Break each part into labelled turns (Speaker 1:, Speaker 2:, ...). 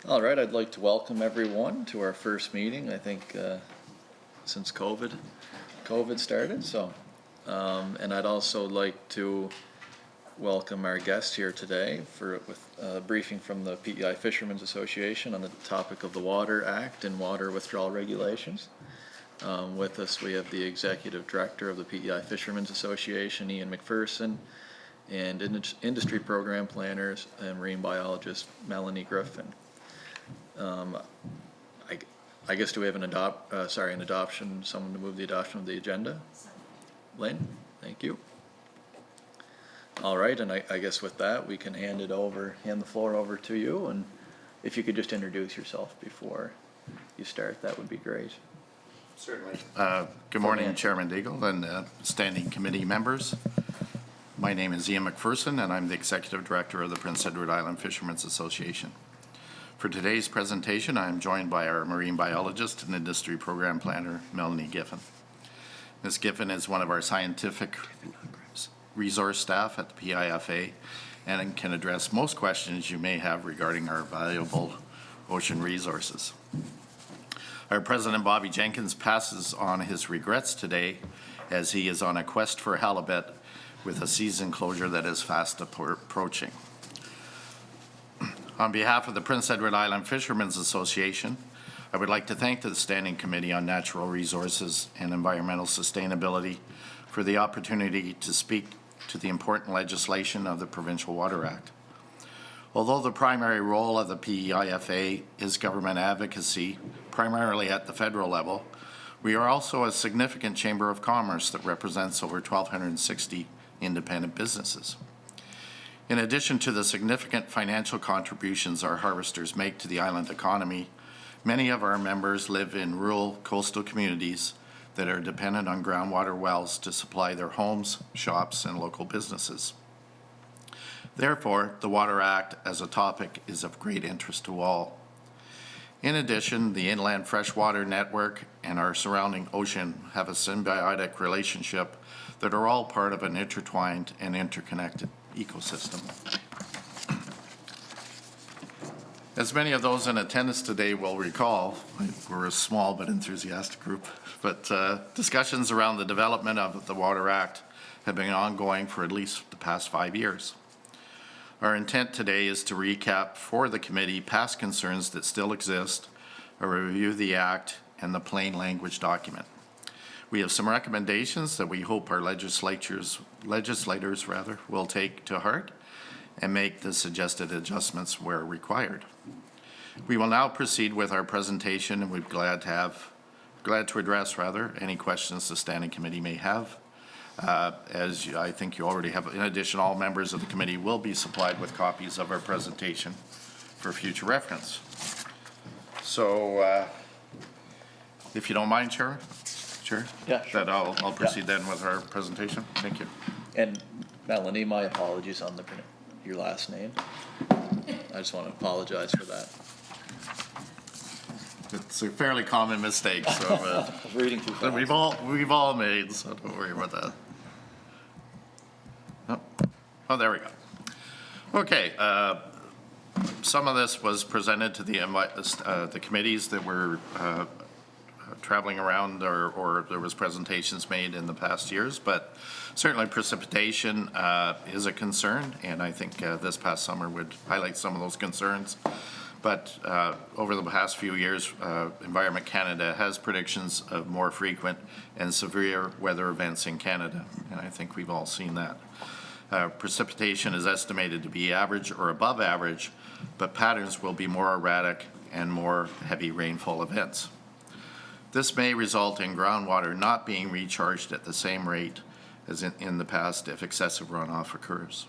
Speaker 1: All right, I'd like to welcome everyone to our first meeting, I think, since COVID started, and I'd also like to welcome our guest here today with a briefing from the PEI Fishermen's Association on the topic of the Water Act and water withdrawal regulations. With us, we have the Executive Director of the PEI Fishermen's Association, Ian MacPherson, and Industry Program Planners and Marine Biologist, Melanie Griffin. I guess, do we have an adoption, someone to move the adoption of the agenda? Lynn, thank you. All right, and I guess with that, we can hand the floor over to you, and if you could just introduce yourself before you start, that would be great.
Speaker 2: Certainly. Good morning, Chairman Deagle and standing committee members. My name is Ian MacPherson, and I'm the Executive Director of the Prince Edward Island Fishermen's Association. For today's presentation, I am joined by our marine biologist and industry program planner, Melanie Giffen. Ms. Giffen is one of our scientific resource staff at the PIFA and can address most questions you may have regarding our valuable ocean resources. Our President, Bobby Jenkins, passes on his regrets today as he is on a quest for halibut with a season closure that is fast approaching. On behalf of the Prince Edward Island Fishermen's Association, I would like to thank the Standing Committee on Natural Resources and Environmental Sustainability for the opportunity to speak to the important legislation of the Provincial Water Act. Although the primary role of the PEIFA is government advocacy, primarily at the federal level, we are also a significant chamber of commerce that represents over 1,260 independent businesses. In addition to the significant financial contributions our harvesters make to the island economy, many of our members live in rural coastal communities that are dependent on groundwater wells to supply their homes, shops, and local businesses. Therefore, the Water Act as a topic is of great interest to all. In addition, the inland freshwater network and our surrounding ocean have a symbiotic relationship that are all part of an intertwined and interconnected ecosystem. As many of those in attendance today will recall, we're a small but enthusiastic group, but discussions around the development of the Water Act have been ongoing for at least the past 5 years. Our intent today is to recap for the committee past concerns that still exist, or review the Act and the plain language document. We have some recommendations that we hope our legislators will take to heart and make the suggested adjustments where required. We will now proceed with our presentation, and we're glad to address any questions the Standing Committee may have. As I think you already have, in addition, all members of the committee will be supplied with copies of our presentation for future reference. So, if you don't mind, Chair?
Speaker 1: Yeah, sure.
Speaker 2: That I'll proceed then with our presentation. Thank you.
Speaker 1: And Melanie, my apologies on your last name. I just want to apologize for that.
Speaker 2: It's a fairly common mistake, so
Speaker 1: I was reading too fast.
Speaker 2: we've all made, so don't worry about that. Oh, there we go. Okay, some of this was presented to the committees that were traveling around, or there was presentations made in the past years, but certainly precipitation is a concern, and I think this past summer would highlight some of those concerns. But over the past few years, Environment Canada has predictions of more frequent and severe weather events in Canada, and I think we've all seen that. Precipitation is estimated to be average or above average, but patterns will be more erratic and more heavy rainfall events. This may result in groundwater not being recharged at the same rate as in the past if excessive runoff occurs.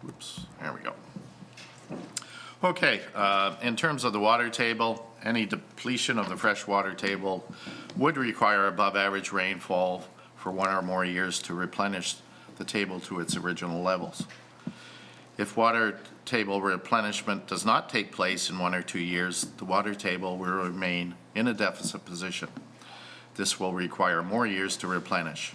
Speaker 2: Oops, there we go. Okay, in terms of the water table, any depletion of the freshwater table would require above average rainfall for 1 or more years to replenish the table to its original levels. If water table replenishment does not take place in 1 or 2 years, the water table will remain in a deficit position. This will require more years to replenish.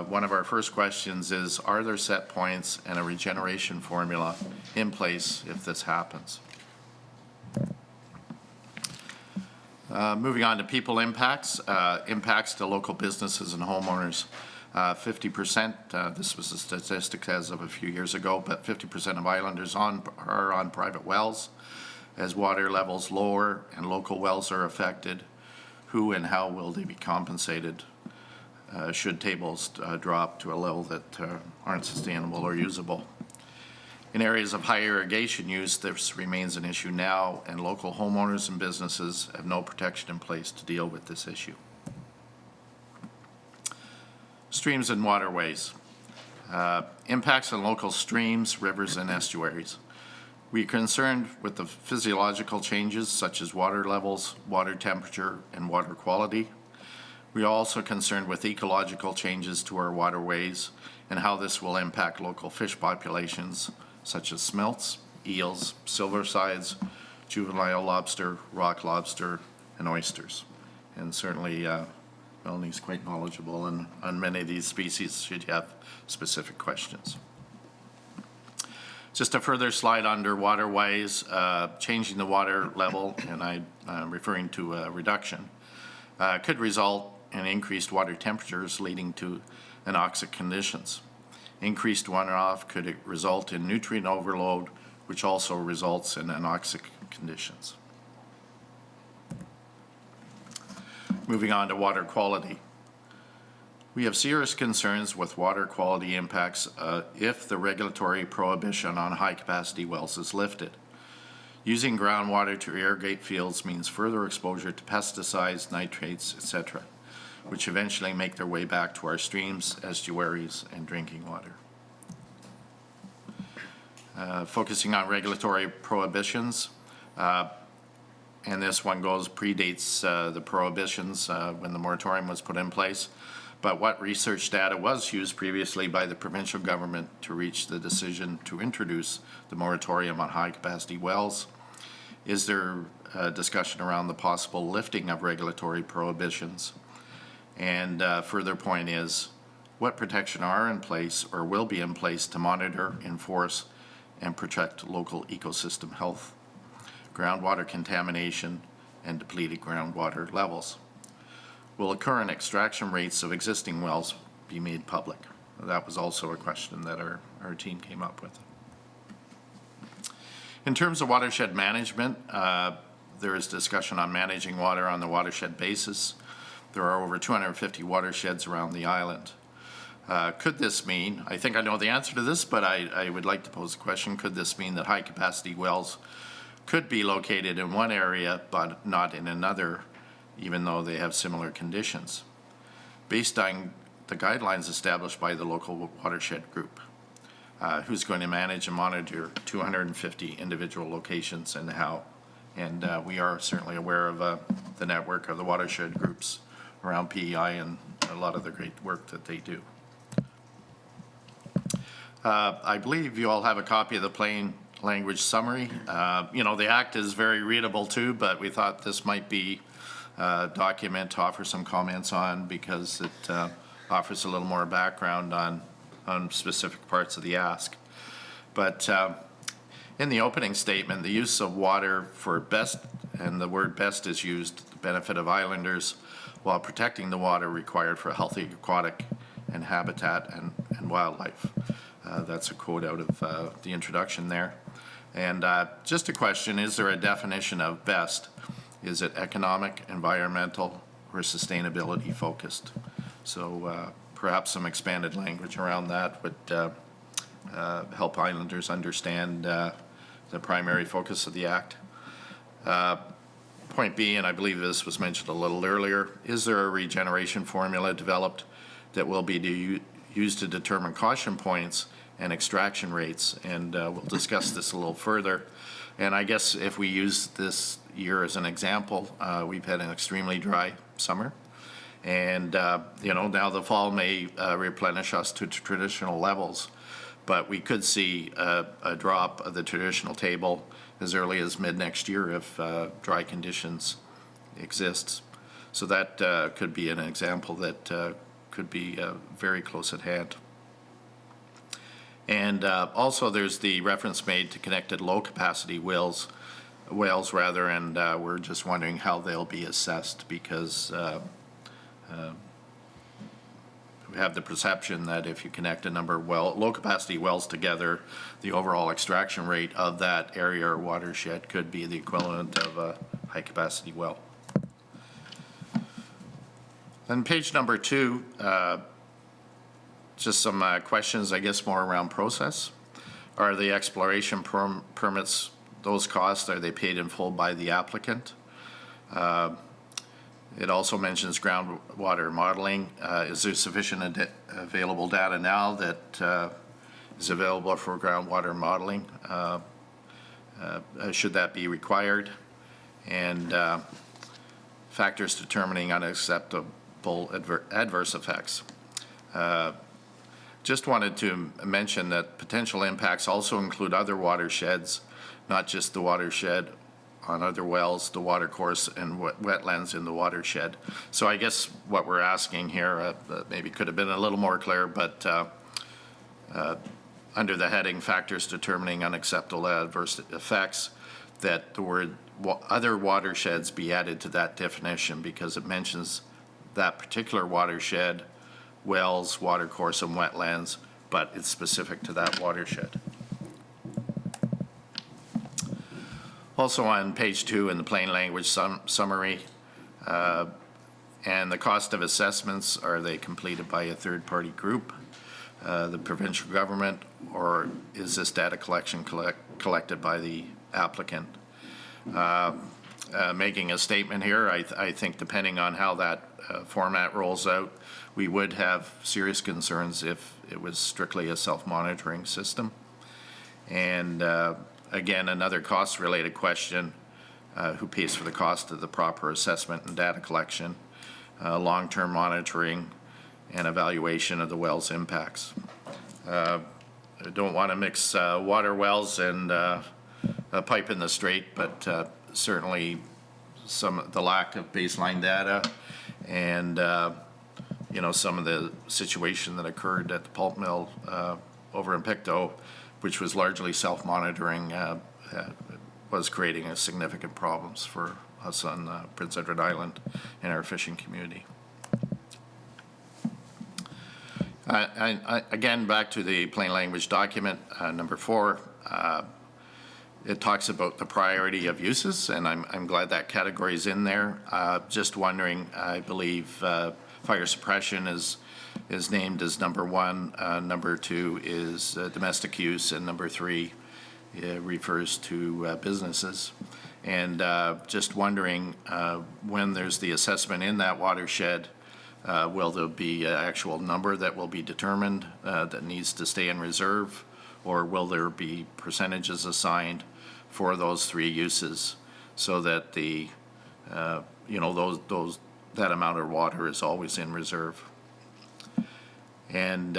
Speaker 2: One of our first questions is, are there set points and a regeneration formula in place if this happens? Moving on to people impacts, impacts to local businesses and homeowners. 50%, this was a statistic as of a few years ago, but 50% of islanders are on private wells. As water levels lower and local wells are affected, who and how will they be compensated should tables drop to a level that aren't sustainable or usable? In areas of high irrigation use, this remains an issue now, and local homeowners and businesses have no protection in place to deal with this issue. Streams and waterways. Impacts on local streams, rivers, and estuaries. We are concerned with the physiological changes such as water levels, water temperature, and water quality. We are also concerned with ecological changes to our waterways and how this will impact local fish populations such as smelts, eels, silversides, juvenile lobster, rock lobster, and oysters. And certainly Melanie's quite knowledgeable on many of these species should you have specific questions. Just a further slide under waterways, changing the water level, and I'm referring to a reduction, could result in increased water temperatures leading to anoxic conditions. Increased runoff could result in nutrient overload, which also results in anoxic conditions. Moving on to water quality. We have serious concerns with water quality impacts if the regulatory prohibition on high-capacity wells is lifted. Using groundwater to irrigate fields means further exposure to pesticides, nitrates, etc., which eventually make their way back to our streams, estuaries, and drinking water. Focusing on regulatory prohibitions, and this one predates the prohibitions when the moratorium was put in place. But what research data was used previously by the provincial government to reach the decision to introduce the moratorium on high-capacity wells? Is there a discussion around the possible lifting of regulatory prohibitions? And further point is, what protection are in place or will be in place to monitor, enforce, and protect local ecosystem health, groundwater contamination, and depleted groundwater levels? Will the current extraction rates of existing wells be made public? That was also a question that our team came up with. In terms of watershed management, there is discussion on managing water on the watershed basis. There are over 250 watersheds around the island. Could this mean, I think I know the answer to this, but I would like to pose a question, could this mean that high-capacity wells could be located in one area but not in another, even though they have similar conditions, based on the guidelines established by the local watershed group? Who's going to manage and monitor 250 individual locations and how? And we are certainly aware of the network of the watershed groups around PEI and a lot of the great work that they do. I believe you all have a copy of the plain language summary. You know, the act is very readable too, but we thought this might be a document to offer some comments on because it offers a little more background on specific parts of the ask. But in the opening statement, the use of water for best, and the word best is used, the benefit of islanders, while protecting the water required for healthy aquatic and habitat and wildlife. That's a quote out of the introduction there. And just a question, is there a definition of best? Is it economic, environmental, or sustainability focused? So perhaps some expanded language around that would help islanders understand the primary focus of the act. Point B, and I believe this was mentioned a little earlier, is there a regeneration formula developed that will be used to determine caution points and extraction rates? And we'll discuss this a little further. And I guess if we use this year as an example, we've had an extremely dry summer. And, you know, now the fall may replenish us to traditional levels, but we could see a drop of the traditional table as early as mid next year if dry conditions exist. So that could be an example that could be very close at hand. And also there's the reference made to connected low capacity wells wells rather, and we're just wondering how they'll be assessed, because we have the perception that if you connect a number of low-capacity wells together, the overall extraction rate of that area or watershed could be the equivalent of a high-capacity well. Then page number 2, just some questions, I guess, more around process. Are the exploration permits, those costs, are they paid in full by the applicant? It also mentions groundwater modeling. Is there sufficient available data now that is available for groundwater modeling? Should that be required? And factors determining unacceptable adverse effects. Just wanted to mention that potential impacts also include other watersheds, not just the watershed on other wells, the watercourse, and wetlands in the watershed. So I guess what we're asking here maybe could have been a little more clear, but under the heading factors determining unacceptable adverse effects, that the word other watersheds be added to that definition, because it mentions that particular watershed, wells, watercourse, and wetlands, but it's specific to that watershed. Also on page 2 in the plain language summary, and the cost of assessments, are they completed by a third-party group, the provincial government, or is this data collection collected by the applicant? Making a statement here, I think depending on how that format rolls out, we would have serious concerns if it was strictly a self-monitoring system. And again, another cost-related question, who pays for the cost of the proper assessment and data collection, long-term monitoring, and evaluation of the well's impacts. I don't want to mix water wells and a pipe in the straight, but certainly the lack of baseline data and some of the situation that occurred at the pulp mill over in Pictou, which was largely self-monitoring, was creating significant problems for us on Prince Edward Island and our fishing community. Again, back to the plain language document, number 4, it talks about the priority of uses, and I'm glad that category is in there. Just wondering, I believe fire suppression is named as number 1, number 2 is domestic use, and number 3 refers to businesses. And just wondering, when there's the assessment in that watershed, will there be an actual number that will be determined that needs to stay in reserve, or will there be percentages assigned for those 3 uses, so that the that amount of water is always in reserve? And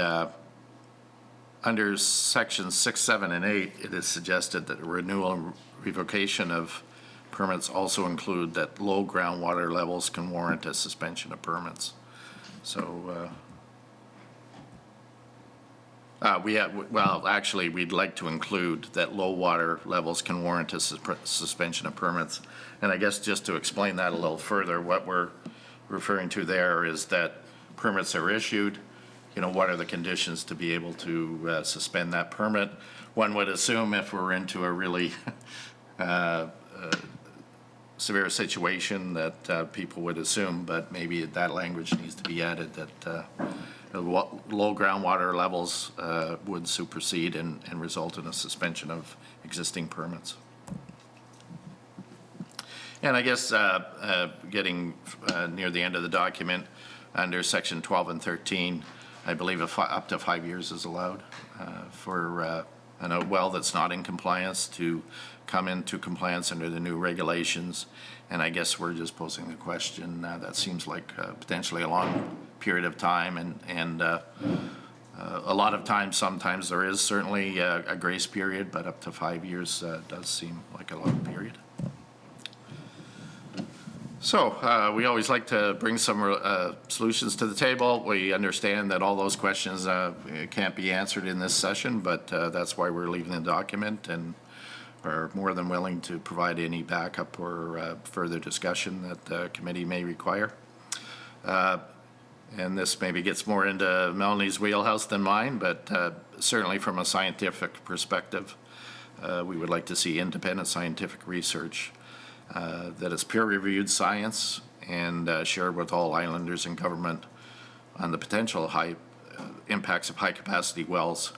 Speaker 2: under sections 6, 7, and 8, it is suggested that renewal and revocation of permits also include that low groundwater levels can warrant a suspension of permits. So actually, we'd like to include that low water levels can warrant a suspension of permits. And I guess just to explain that a little further, what we're referring to there is that permits are issued. What are the conditions to be able to suspend that permit? One would assume if we're into a really severe situation that people would assume, but maybe that language needs to be added, that low groundwater levels would supersede and result in a suspension of existing permits. And I guess getting near the end of the document, under section 12 and 13, I believe up to 5 years is allowed for a well that's not in compliance to come into compliance under the new regulations. And I guess we're just posing the question, that seems like potentially a long period of time, and a lot of times, sometimes there is certainly a grace period, but up to 5 years does seem like a long period. So we always like to bring some solutions to the table. We understand that all those questions can't be answered in this session, but that's why we're leaving the document, and are more than willing to provide any backup or further discussion that the committee may require. And this maybe gets more into Melanie's wheelhouse than mine, but certainly from a scientific perspective, we would like to see independent scientific research that is peer-reviewed science and shared with all islanders and government on the potential impacts of high-capacity wells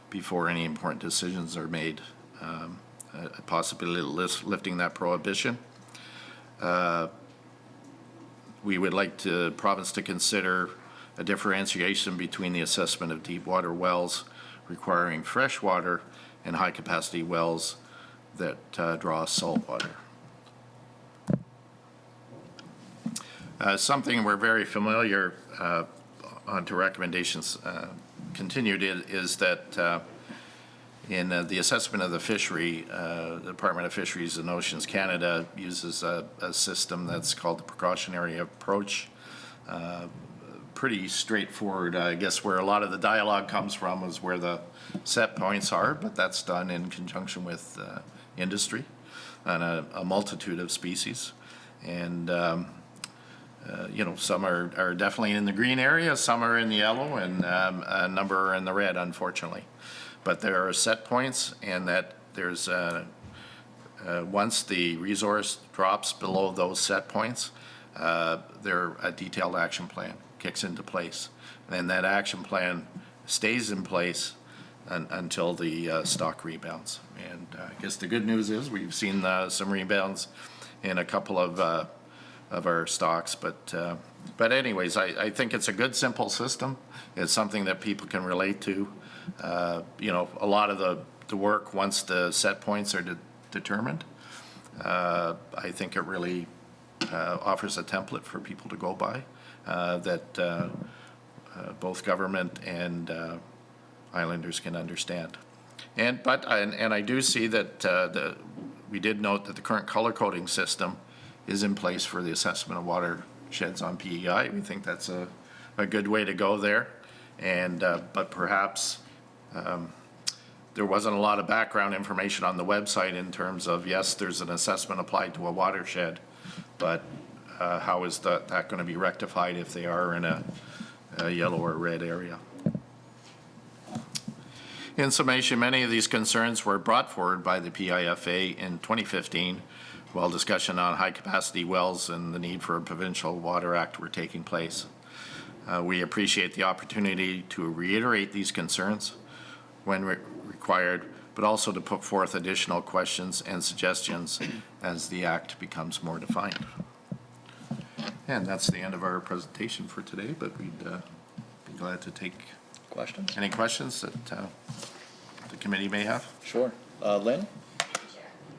Speaker 2: before any important decisions are made, possibly lifting that prohibition. We would like the province to consider a differentiation between the assessment of deep water wells requiring fresh water and high-capacity wells that draw saltwater. Something we're very familiar onto recommendations continued is that in the assessment of the fishery, the Department of Fisheries and Oceans Canada uses a system that's called the Precautionary Approach. Pretty straightforward. I guess where a lot of the dialogue comes from is where the set points are, but that's done in conjunction with industry on a multitude of species. And you know, some are definitely in the green area, some are in the yellow, and a number are in the red, unfortunately. But there are set points, and that there's once the resource drops below those set points, there a detailed action plan kicks into place, and that action plan stays in place until the stock rebounds. And I guess the good news is we've seen some rebounds in a couple of our stocks, but anyways, I think it's a good, simple system. It's something that people can relate to. You know, a lot of the work, once the set points are determined, I think it really offers a template for people to go by that both government and islanders can understand. And I do see that we did note that the current color coding system is in place for the assessment of watersheds on PEI. We think that's a good way to go there. And but perhaps there wasn't a lot of background information on the website in terms of, yes, there's an assessment applied to a watershed, but how is that going to be rectified if they are in a yellow or red area? In summation, many of these concerns were brought forward by the PIFA in 2015 while discussion on high-capacity wells and the need for a Provincial Water Act were taking place. We appreciate the opportunity to reiterate these concerns when required, but also to put forth additional questions and suggestions as the Act becomes more defined. And that's the end of our presentation for today, but we'd be glad to take
Speaker 1: Questions?
Speaker 2: any questions that the committee may have.
Speaker 1: Sure. Lynn?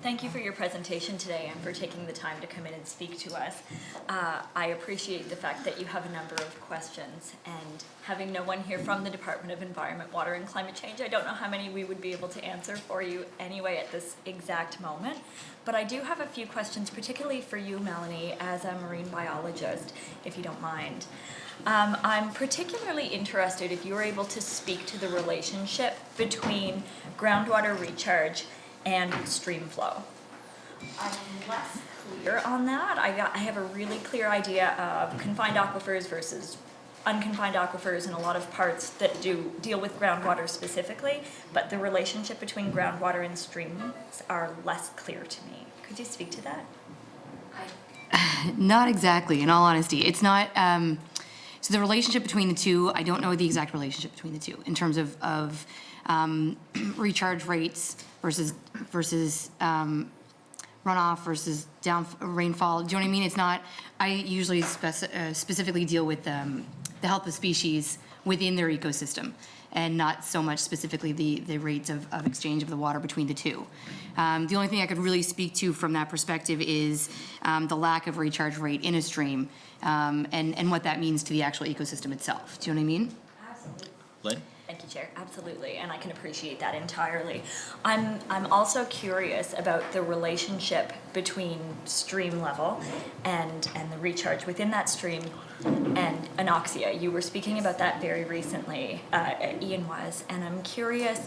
Speaker 3: Thank you for your presentation today and for taking the time to come in and speak to us. I appreciate the fact that you have a number of questions, and having no one here from the Department of Environment, Water and Climate Change, I don't know how many we would be able to answer for you anyway at this exact moment. But I do have a few questions, particularly for you, Melanie, as a marine biologist, if you don't mind. I'm particularly interested if you were able to speak to the relationship between groundwater recharge and stream flow. I'm less clear on that. I have a really clear idea of confined aquifers versus unconfined aquifers and a lot of parts that do deal with groundwater specifically, but the relationship between groundwater and streams are less clear to me. Could you speak to that?
Speaker 4: Not exactly, in all honesty. It's not, so the relationship between the two, I don't know the exact relationship between the two in terms of recharge rates versus runoff versus rainfall. Do you know what I mean? It's not, I usually specifically deal with the health of species within their ecosystem and not so much specifically the rates of exchange of the water between the two. The only thing I could really speak to from that perspective is the lack of recharge rate in a stream and what that means to the actual ecosystem itself. Do you know what I mean?
Speaker 3: Absolutely.
Speaker 1: Lynn?
Speaker 3: Thank you, Chair. Absolutely, and I can appreciate that entirely. I'm also curious about the relationship between stream level and the recharge within that stream and anoxia. You were speaking about that very recently, Ian was, and I'm curious,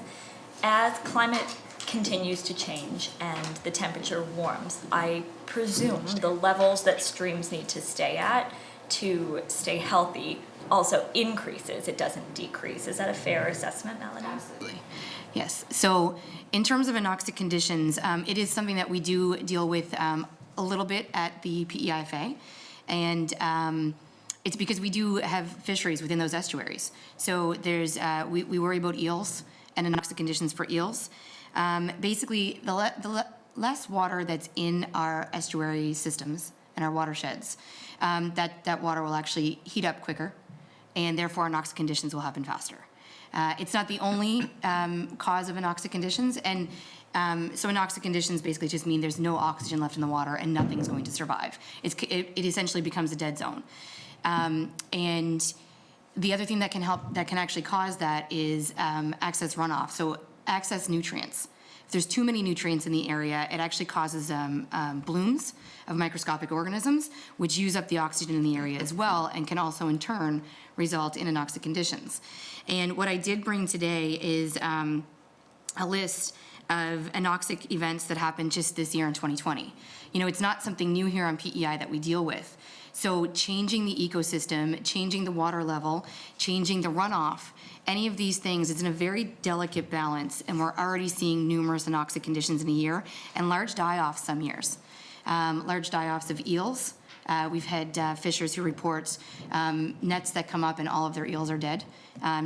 Speaker 3: as climate continues to change and the temperature warms, I presume the levels that streams need to stay at to stay healthy also increases, it doesn't decrease. Is that a fair assessment, Melanie?
Speaker 4: Absolutely. Yes. So in terms of anoxic conditions, it is something that we do deal with a little bit at the PEIFA. And it's because we do have fisheries within those estuaries. So there's, we worry about eels and anoxic conditions for eels. Basically, the less water that's in our estuary systems and our watersheds, that water will actually heat up quicker, and therefore anoxic conditions will happen faster. It's not the only cause of anoxic conditions, and so anoxic conditions basically just mean there's no oxygen left in the water and nothing's going to survive. It essentially becomes a dead zone. And the other thing that can actually cause that is excess runoff. So excess nutrients. If there's too many nutrients in the area, it actually causes blooms of microscopic organisms, which use up the oxygen in the area as well, and can also in turn result in anoxic conditions. And what I did bring today is a list of anoxic events that happened just this year in 2020. You know, it's not something new here on PEI that we deal with. So changing the ecosystem, changing the water level, changing the runoff, any of these things, it's in a very delicate balance, and we're already seeing numerous anoxic conditions in a year, and large die-offs some years. Large die-offs of eels. We've had fishers who report nets that come up and all of their eels are dead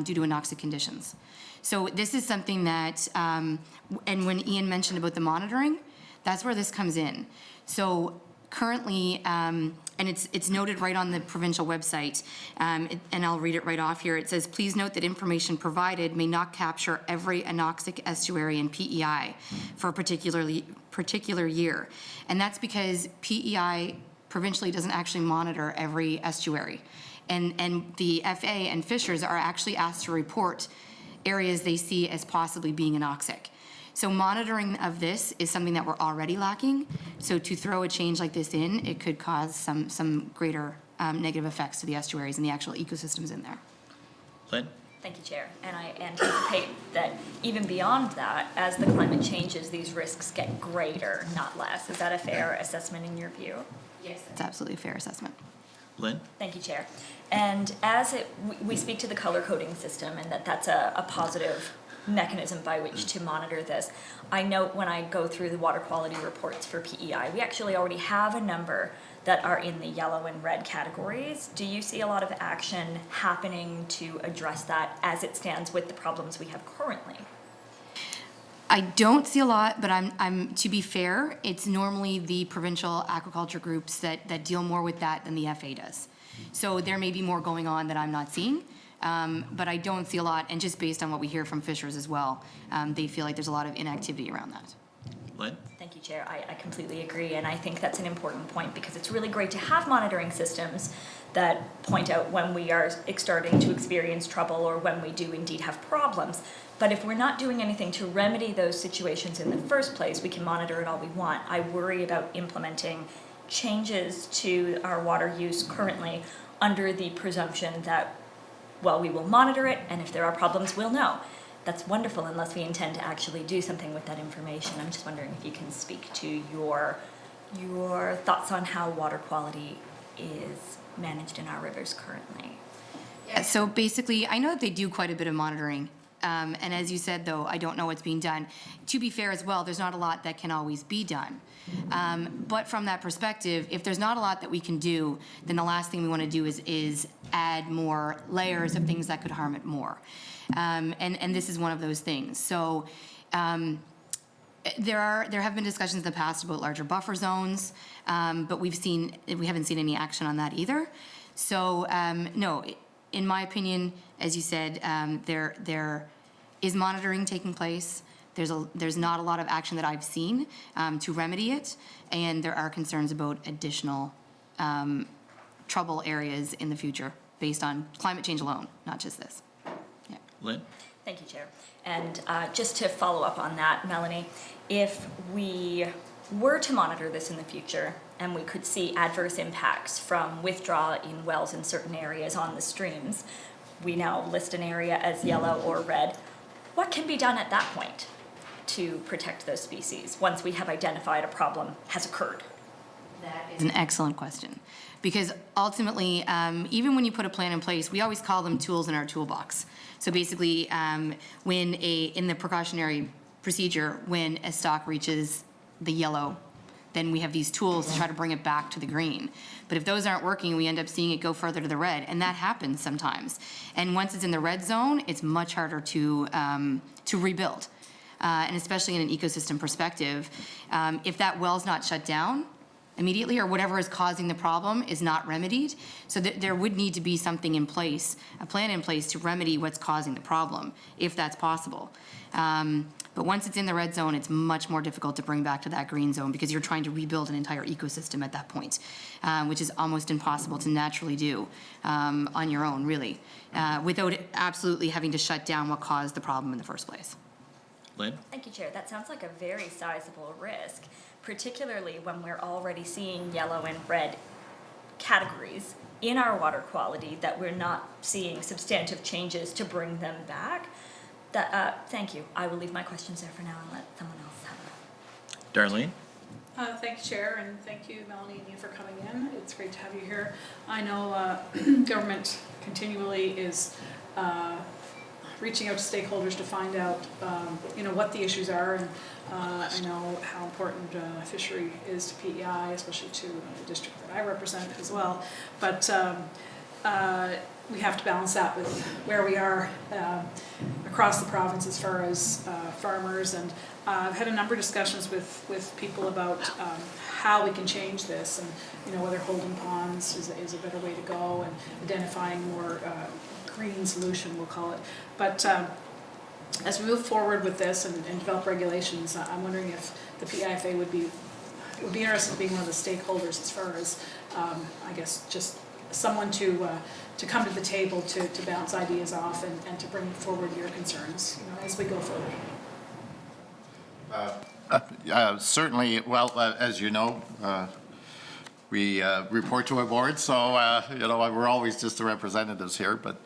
Speaker 4: due to anoxic conditions. So this is something that, and when Ian mentioned about the monitoring, that's where this comes in. So currently, and it's noted right on the provincial website, and I'll read it right off here. It says, please note that information provided may not capture every anoxic estuary in PEI for a particular year. And that's because PEI provincially doesn't actually monitor every estuary. And the FA and fishers are actually asked to report areas they see as possibly being anoxic. So monitoring of this is something that we're already lacking. So to throw a change like this in, it could cause some greater negative effects to the estuaries and the actual ecosystems in there.
Speaker 1: Lynn?
Speaker 3: Thank you, Chair. And I anticipate that even beyond that, as the climate changes, these risks get greater, not less. Is that a fair assessment in your view?
Speaker 4: Yes. It's absolutely a fair assessment.
Speaker 1: Lynn?
Speaker 3: Thank you, Chair. And as we speak to the color coding system, and that's a positive mechanism by which to monitor this. I note when I go through the water quality reports for PEI, we actually already have a number that are in the yellow and red categories. Do you see a lot of action happening to address that as it stands with the problems we have currently?
Speaker 4: I don't see a lot, but I'm to be fair, it's normally the provincial aquaculture groups that deal more with that than the FA does. So there may be more going on that I'm not seeing. But I don't see a lot, and just based on what we hear from fishers as well, they feel like there's a lot of inactivity around that.
Speaker 1: Lynn?
Speaker 3: Thank you, Chair. I completely agree, and I think that's an important point because it's really great to have monitoring systems that point out when we are starting to experience trouble or when we do indeed have problems. But if we're not doing anything to remedy those situations in the first place, we can monitor it all we want. I worry about implementing changes to our water use currently under the presumption that, well, we will monitor it, and if there are problems, we'll know. That's wonderful unless we intend to actually do something with that information. I'm just wondering if you can speak to your thoughts on how water quality is managed in our rivers currently.
Speaker 4: Yeah, so basically, I know that they do quite a bit of monitoring. And as you said, though, I don't know what's being done. To be fair as well, there's not a lot that can always be done. But from that perspective, if there's not a lot that we can do, then the last thing we want to do is add more layers of things that could harm it more. And this is one of those things. So there have been discussions in the past about larger buffer zones, but we haven't seen any action on that either. So no, in my opinion, as you said, there is monitoring taking place. There's not a lot of action that I've seen to remedy it, and there are concerns about additional trouble areas in the future based on climate change alone, not just this. Yeah.
Speaker 1: Lynn?
Speaker 3: Thank you, Chair. And just to follow up on that, Melanie, if we were to monitor this in the future and we could see adverse impacts from withdrawal in wells in certain areas on the streams, we now list an area as yellow or red. What can be done at that point to protect those species once we have identified a problem has occurred?
Speaker 4: That is an excellent question. Because ultimately, even when you put a plan in place, we always call them tools in our toolbox. So basically, in the precautionary procedure, when a stock reaches the yellow, then we have these tools to try to bring it back to the green. But if those aren't working, we end up seeing it go further to the red, and that happens sometimes. And once it's in the red zone, it's much harder to rebuild. And especially in an ecosystem perspective, if that well's not shut down immediately, or whatever is causing the problem is not remedied, so there would need to be something in place, a plan in place to remedy what's causing the problem, if that's possible. But once it's in the red zone, it's much more difficult to bring back to that green zone because you're trying to rebuild an entire ecosystem at that point, which is almost impossible to naturally do on your own, really, without absolutely having to shut down what caused the problem in the first place.
Speaker 1: Lynn?
Speaker 3: Thank you, Chair. That sounds like a very sizable risk, particularly when we're already seeing yellow and red categories in our water quality that we're not seeing substantive changes to bring them back. Thank you. I will leave my questions there for now and let someone else have them.
Speaker 1: Darlene?
Speaker 5: Thank you, Chair, and thank you, Melanie and you, for coming in. It's great to have you here. I know government continually is reaching out to stakeholders to find out, what the issues are, and I know how important fishery is to PEI, especially to the district that I represent as well. But we have to balance that with where we are across the province as far as farmers, and I've had a number of discussions with people about how we can change this, and whether holding ponds is a better way to go, and identifying more green solution, we'll call it. But as we move forward with this and develop regulations, I'm wondering if the PIFA would be interested in being one of the stakeholders as far as I guess just someone to come to the table to bounce ideas off and to bring forward your concerns, as we go forward.
Speaker 2: Certainly, well, as you know, we report to a board, so, we're always just the representatives here. But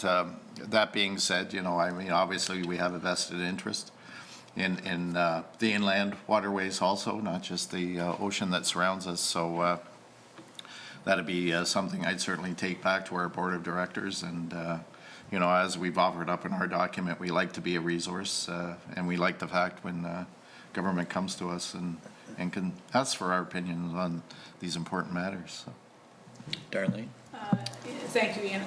Speaker 2: that being said, obviously we have a vested interest in the inland waterways also, not just the ocean that surrounds us. So that'd be something I'd certainly take back to our board of directors. And, as we've offered up in our document, we like to be a resource, and we like the fact when government comes to us and can ask for our opinions on these important matters. So.
Speaker 1: Darlene?
Speaker 5: Thank you, Ian.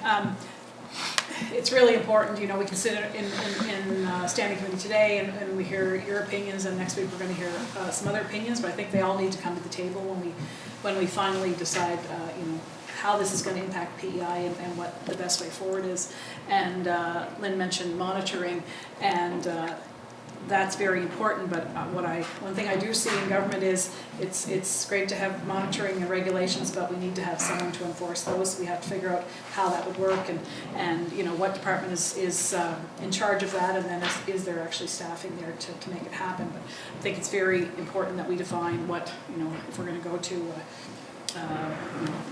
Speaker 5: It's really important, we can sit in standing committee today and we hear your opinions, and next week we're going to hear some other opinions, but I think they all need to come to the table when we finally decide, how this is going to impact PEI and what the best way forward is. And Lynn mentioned monitoring, and that's very important, but one thing I do see in government is it's great to have monitoring and regulations, but we need to have someone to enforce those. We have to figure out how that would work, and what department is in charge of that, and then is there actually staffing there to make it happen. But I think it's very important that we define what, if we're going to go to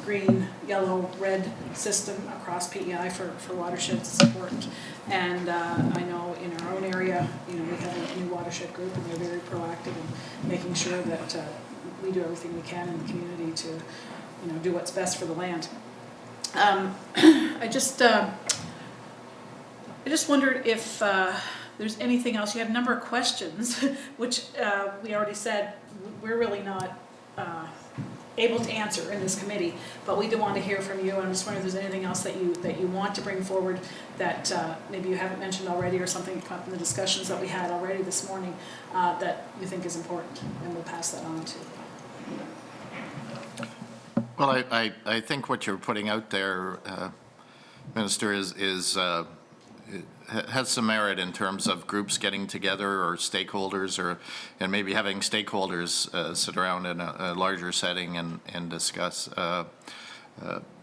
Speaker 5: green, yellow, red system across PEI for watersheds is important. And I know in our own area, we have a new watershed group, and they're very proactive in making sure that we do everything we can in the community to, do what's best for the land. I just wondered if there's anything else. You had a number of questions, which we already said we're really not able to answer in this committee, but we do want to hear from you. I'm just wondering if there's anything else that you want to bring forward that maybe you haven't mentioned already, or something that came up in the discussions that we had already this morning that you think is important, and we'll pass that on to.
Speaker 2: Well, I think what you're putting out there, Minister, has some merit in terms of groups getting together, or stakeholders, and maybe having stakeholders sit around in a larger setting and discuss.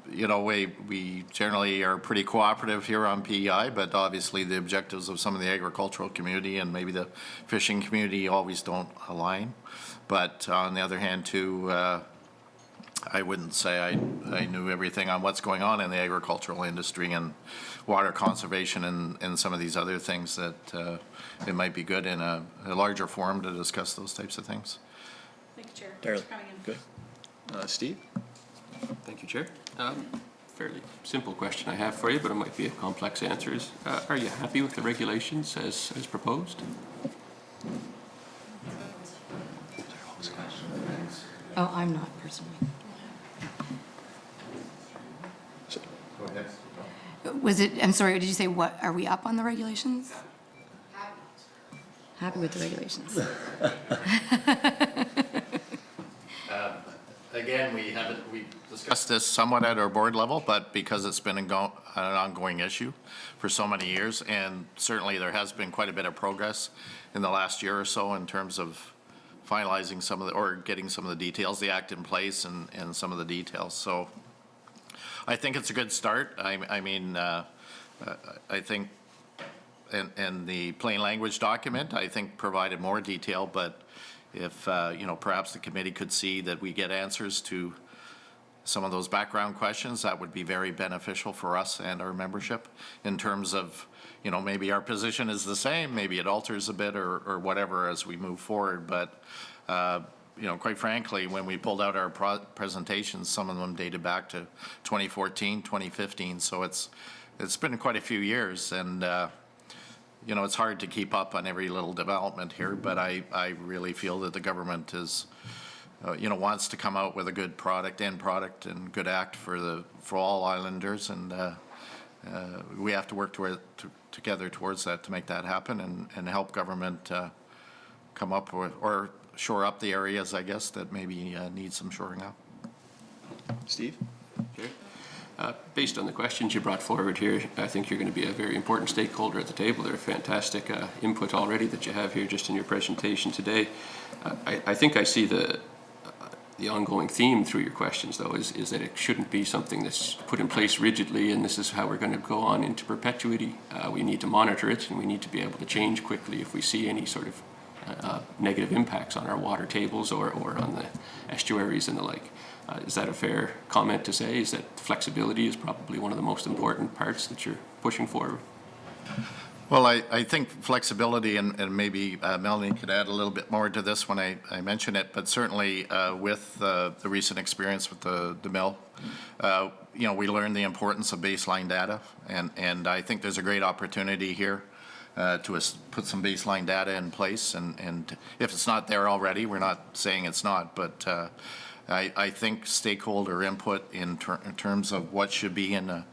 Speaker 2: We generally are pretty cooperative here on PEI, but obviously the objectives of some of the agricultural community and maybe the fishing community always don't align. But on the other hand, too, I wouldn't say I knew everything on what's going on in the agricultural industry and water conservation and some of these other things that it might be good in a larger forum to discuss those types of things.
Speaker 5: Thank you, Chair.
Speaker 1: Darrell,
Speaker 5: Thanks for coming in.
Speaker 1: good. Steve?
Speaker 6: Thank you, Chair. Fairly simple question I have for you, but it might be a complex answer. Are you happy with the regulations as proposed?
Speaker 4: Oh, I'm not personally.
Speaker 2: Go ahead.
Speaker 4: Was it, I'm sorry, did you say what, are we up on the regulations? Happy with the regulations.
Speaker 2: Again, we discussed this somewhat at our board level, but because it's been an ongoing issue for so many years, and certainly there has been quite a bit of progress in the last year or so in terms of finalizing some of the, or getting some of the details, the act in place and some of the details. So I think it's a good start. I mean, I think, and the plain language document, I think provided more detail, but if, you know, perhaps the committee could see that we get answers to some of those background questions, that would be very beneficial for us and our membership in terms of, you know, maybe our position is the same, maybe it alters a bit or whatever as we move forward. But, you know, quite frankly, when we pulled out our presentations, some of them dated back to 2014, 2015. So it's been quite a few years, and, you know, it's hard to keep up on every little development here, but I really feel that the government is, you know, wants to come out with a good end product and good act for all islanders, and we have to work together towards that to make that happen and help government come up with, or shore up the areas, I guess, that maybe need some shoring up.
Speaker 1: Steve?
Speaker 6: Chair? Based on the questions you brought forward here, I think you're going to be a very important stakeholder at the table. They're fantastic input already that you have here just in your presentation today. I think I see the ongoing theme through your questions, though, is that it shouldn't be something that's put in place rigidly and this is how we're going to go on into perpetuity. We need to monitor it, and we need to be able to change quickly if we see any sort of negative impacts on our water tables or on the estuaries and the like. Is that a fair comment to say? Is that flexibility is probably one of the most important parts that you're pushing forward?
Speaker 2: Well, I think flexibility, and maybe Melanie could add a little bit more to this when I mention it, but certainly with the recent experience with the mill, you know, we learned the importance of baseline data, and I think there's a great opportunity here to put some baseline data in place, and if it's not there already, we're not saying it's not, but I think stakeholder input in terms of what should be in a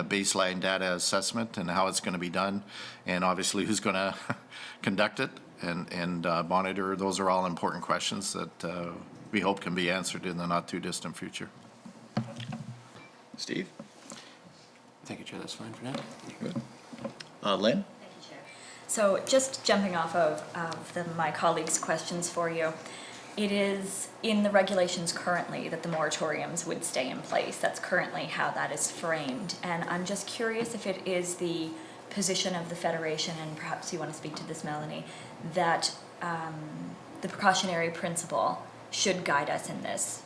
Speaker 2: baseline data assessment and how it's going to be done, and obviously who's going to conduct it and monitor, those are all important questions that we hope can be answered in the not too distant future.
Speaker 1: Steve?
Speaker 6: Thank you, Chair. That's fine for now.
Speaker 1: Good. Lynn?
Speaker 3: Thank you, Chair. So just jumping off of my colleagues' questions for you, it is in the regulations currently that the moratoriums would stay in place. That's currently how that is framed. And I'm just curious if it is the position of the Federation, and perhaps you want to speak to this, Melanie, that the precautionary principle should guide us in this.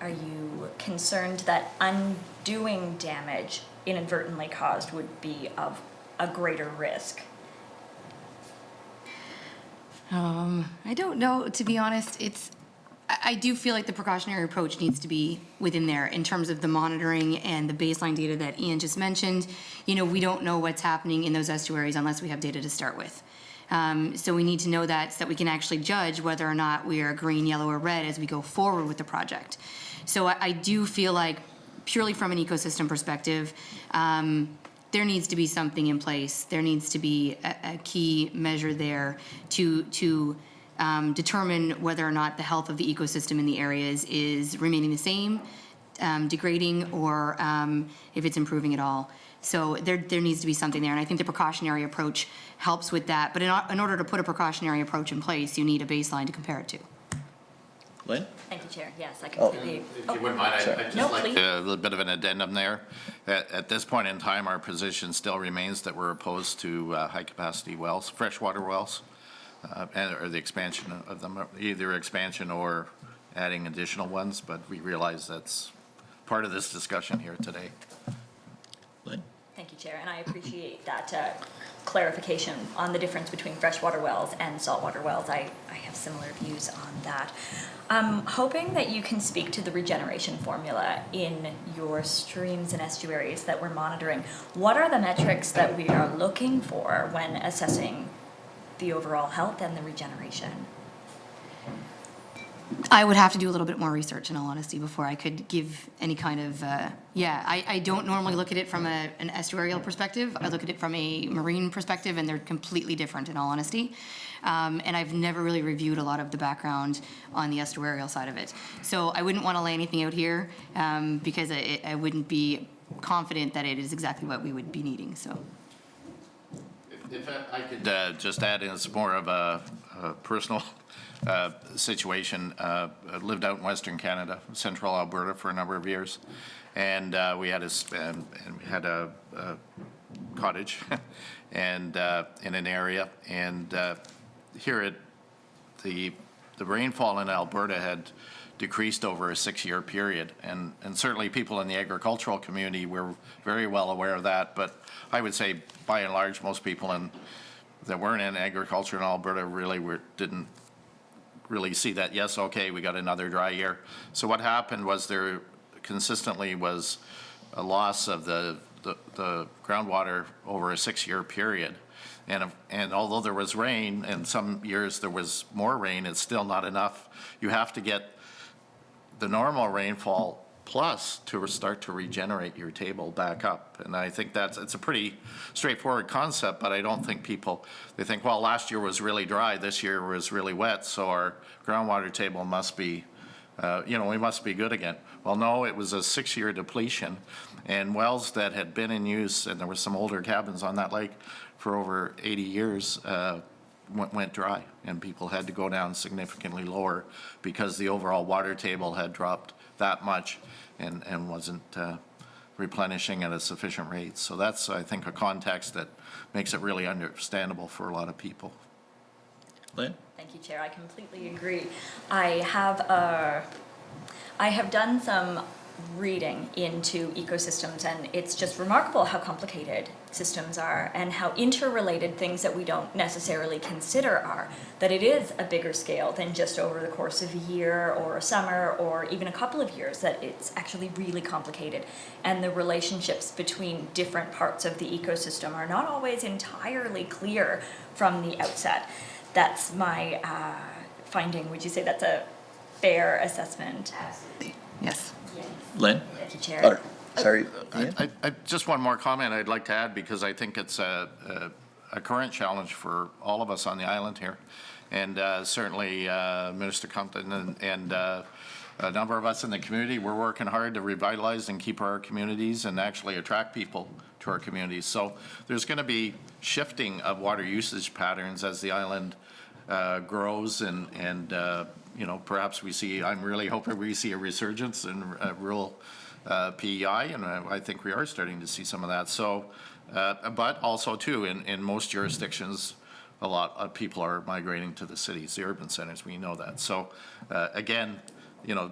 Speaker 3: Are you concerned that undoing damage inadvertently caused would be of a greater risk?
Speaker 4: I don't know, to be honest. I do feel like the precautionary approach needs to be within there in terms of the monitoring and the baseline data that Ian just mentioned. You know, we don't know what's happening in those estuaries unless we have data to start with. So we need to know that so that we can actually judge whether or not we are green, yellow, or red as we go forward with the project. So I do feel like, purely from an ecosystem perspective, there needs to be something in place. There needs to be a key measure there to determine whether or not the health of the ecosystem in the areas is remaining the same, degrading, or if it's improving at all. So there needs to be something there, and I think the precautionary approach helps with that. But in order to put a precautionary approach in place, you need a baseline to compare it to.
Speaker 1: Lynn?
Speaker 3: Thank you, Chair. Yes, I completely.
Speaker 2: If you wouldn't mind, I'd just
Speaker 3: No,
Speaker 2: like
Speaker 3: please.
Speaker 2: a little bit of an addendum there. At this point in time, our position still remains that we're opposed to high-capacity wells, freshwater wells, or the expansion of them, either expansion or adding additional ones, but we realize that's part of this discussion here today.
Speaker 1: Lynn?
Speaker 3: Thank you, Chair, and I appreciate that clarification on the difference between freshwater wells and saltwater wells. I have similar views on that. I'm hoping that you can speak to the regeneration formula in your streams and estuaries that we're monitoring. What are the metrics that we are looking for when assessing the overall health and the regeneration?
Speaker 4: I would have to do a little bit more research, in all honesty, before I could give any kind of, I don't normally look at it from an estuarial perspective. I look at it from a marine perspective, and they're completely different, in all honesty. And I've never really reviewed a lot of the background on the estuarial side of it. So I wouldn't want to lay anything out here, because I wouldn't be confident that it is exactly what we would be needing, so.
Speaker 2: If I could just add in, it's more of a personal situation. I lived out in Western Canada, central Alberta, for a number of years, and we had a cottage and in an area, and here the rainfall in Alberta had decreased over a 6-year period, and certainly people in the agricultural community were very well aware of that, but I would say by and large most people that weren't in agriculture in Alberta really didn't really see that, yes, okay, we got another dry year. So what happened was there consistently was a loss of the groundwater over a 6-year period. And although there was rain, and some years there was more rain, it's still not enough. You have to get the normal rainfall plus to start to regenerate your table back up. And I think it's a pretty straightforward concept, but I don't think they think, well, last year was really dry, this year was really wet, so our groundwater table must be, we must be good again. Well, no, it was a 6-year depletion, and wells that had been in use, and there were some older cabins on that lake for over 80 years, went dry, and people had to go down significantly lower because the overall water table had dropped that much and wasn't replenishing at a sufficient rate. So that's, I think, a context that makes it really understandable for a lot of people.
Speaker 1: Lynn?
Speaker 3: Thank you, Chair. I completely agree. I have done some reading into ecosystems, and it's just remarkable how complicated systems are and how interrelated things that we don't necessarily consider are. That it is a bigger scale than just over the course of a year or a summer or even a couple of years, that it's actually really complicated. And the relationships between different parts of the ecosystem are not always entirely clear from the outset. That's my finding. Would you say that's a fair assessment?
Speaker 4: Absolutely. Yes.
Speaker 1: Lynn?
Speaker 3: Thank you, Chair.
Speaker 1: Sorry, Ian?
Speaker 2: I just one more comment I'd like to add, because I think it's a current challenge for all of us on the island here. And certainly Minister Compton and a number of us in the community, we're working hard to revitalize and keep our communities and actually attract people to our communities. So there's going to be shifting of water usage patterns as the island grows, and perhaps I'm really hoping we see a resurgence in rural PEI, and I think we are starting to see some of that. So, but also too, in most jurisdictions, a lot of people are migrating to the cities, the urban centers, we know that. So again,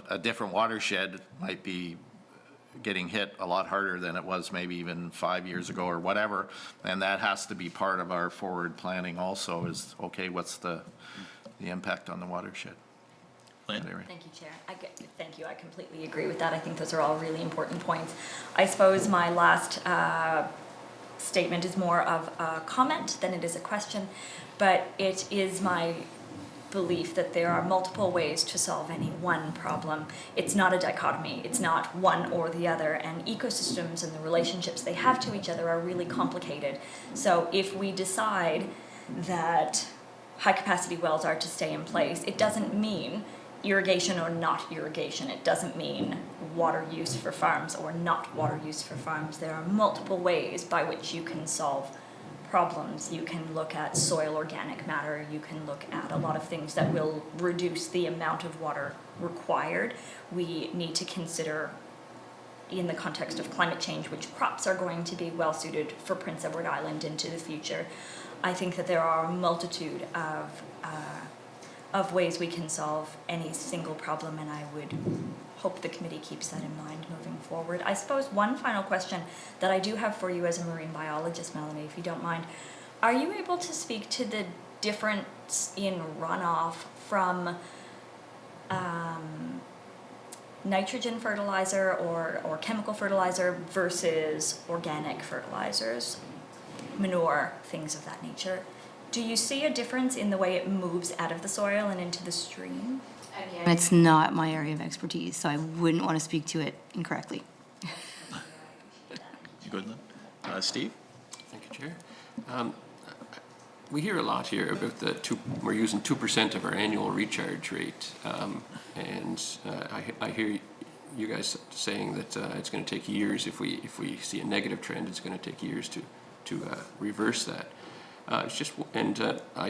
Speaker 2: a different watershed might be getting hit a lot harder than it was maybe even 5 years ago or whatever, and that has to be part of our forward planning also, is, okay, what's the impact on the watershed?
Speaker 1: Lynn?
Speaker 3: Thank you, Chair. Thank you. I completely agree with that. I think those are all really important points. I suppose my last statement is more of a comment than it is a question, but it is my belief that there are multiple ways to solve any one problem. It's not a dichotomy. It's not one or the other, and ecosystems and the relationships they have to each other are really complicated. So if we decide that high-capacity wells are to stay in place, it doesn't mean irrigation or not irrigation. It doesn't mean water use for farms or not water use for farms. There are multiple ways by which you can solve problems. You can look at soil organic matter. You can look at a lot of things that will reduce the amount of water required. We need to consider, in the context of climate change, which crops are going to be well suited for Prince Edward Island into the future. I think that there are a multitude of of ways we can solve any single problem, and I would hope the committee keeps that in mind moving forward. I suppose one final question that I do have for you as a marine biologist, Melanie, if you don't mind, are you able to speak to the difference in runoff from nitrogen fertilizer or chemical fertilizer versus organic fertilizers, manure, things of that nature? Do you see a difference in the way it moves out of the soil and into the stream?
Speaker 4: And it's not my area of expertise, so I wouldn't want to speak to it incorrectly.
Speaker 1: You good, Lynn? Steve?
Speaker 6: Thank you, Chair. We hear a lot here about we're using 2% of our annual recharge rate. I hear you guys saying that it's going to take years. If we see a negative trend, it's going to take years to reverse that. I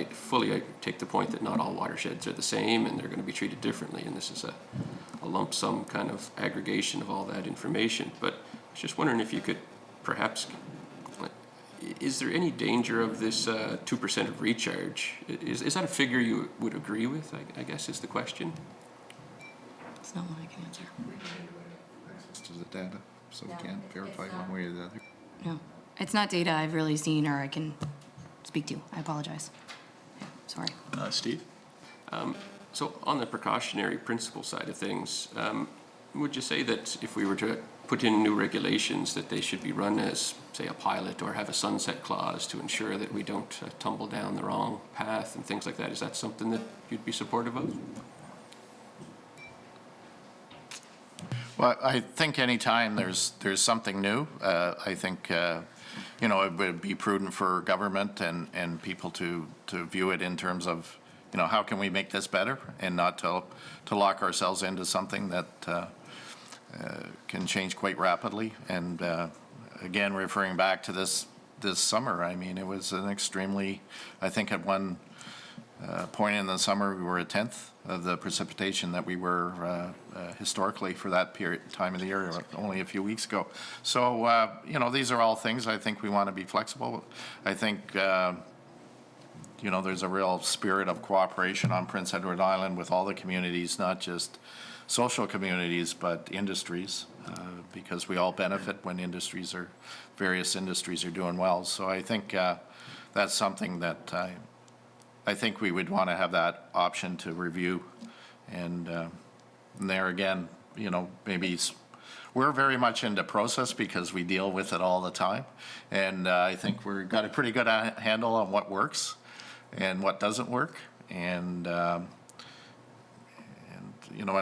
Speaker 6: fully take the point that not all watersheds are the same and they're going to be treated differently, and this is a lump sum kind of aggregation of all that information. But I was just wondering if you could perhaps, is there any danger of this 2% of recharge? Is that a figure you would agree with, I guess is the question?
Speaker 4: It's not one I can answer.
Speaker 7: Access to the data, so we can't verify
Speaker 3: it's
Speaker 7: one way or the other.
Speaker 4: No, it's not data I've really seen or I can speak to. I apologize. Yeah, sorry.
Speaker 1: Steve?
Speaker 6: So on the precautionary principle side of things, would you say that if we were to put in new regulations that they should be run as, say, a pilot or have a sunset clause to ensure that we don't tumble down the wrong path and things like that? Is that something that you'd be supportive of?
Speaker 2: Well, I think anytime there's something new, I think, it would be prudent for government and people to view it in terms of, how can we make this better and not to lock ourselves into something that can change quite rapidly. And again, referring back to this summer, I mean, it was an extremely, I think at one point in the summer, we were a tenth of the precipitation that we were historically for that time of the year, only a few weeks ago. So, these are all things I think we want to be flexible. I think, there's a real spirit of cooperation on Prince Edward Island with all the communities, not just social communities, but industries, because we all benefit when various industries are doing well. So I think that's something that I think we would want to have that option to review. And there again, maybe we're very much into process because we deal with it all the time. And I think we've got a pretty good handle on what works and what doesn't work. And an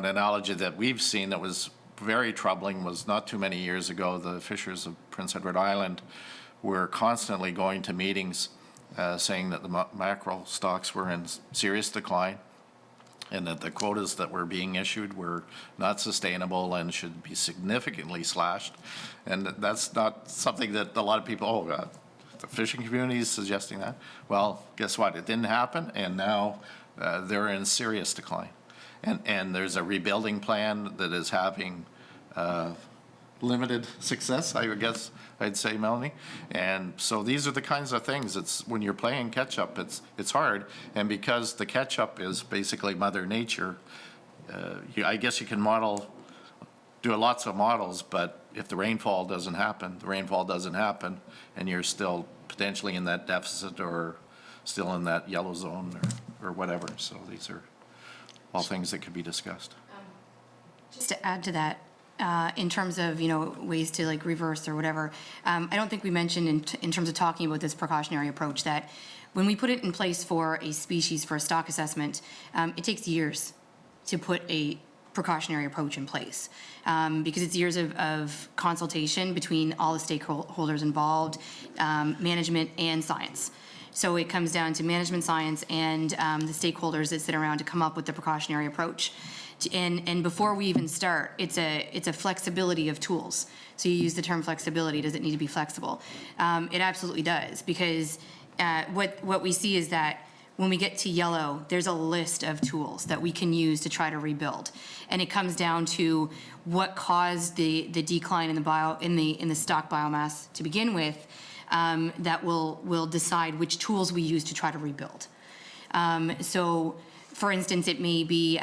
Speaker 2: analogy that we've seen that was very troubling was not too many years ago, the fishers of Prince Edward Island were constantly going to meetings saying that the mackerel stocks were in serious decline and that the quotas that were being issued were not sustainable and should be significantly slashed. And that's not something that a lot of people, the fishing community is suggesting that. Well, guess what? It didn't happen, and now they're in serious decline. And there's a rebuilding plan that is having limited success, I guess I'd say, Melanie. And so these are the kinds of things. It's when you're playing catch up, it's hard. And because the catch up is basically Mother Nature, I guess you can do lots of models, but if the rainfall doesn't happen, and you're still potentially in that deficit or still in that yellow zone or whatever. So these are all things that could be discussed.
Speaker 4: Just to add to that, in terms of, ways to like reverse or whatever, I don't think we mentioned in terms of talking about this precautionary approach that when we put it in place for a species, for a stock assessment, it takes years to put a precautionary approach in place because it's years of consultation between all the stakeholders involved, management and science. So it comes down to management, science, and the stakeholders that sit around to come up with the precautionary approach. And before we even start, it's a flexibility of tools. So you use the term flexibility. Does it need to be flexible? It absolutely does, because what we see is that when we get to yellow, there's a list of tools that we can use to try to rebuild, and it comes down to what caused the decline in the stock biomass to begin with. That will decide which tools we use to try to rebuild. So For instance, it may be,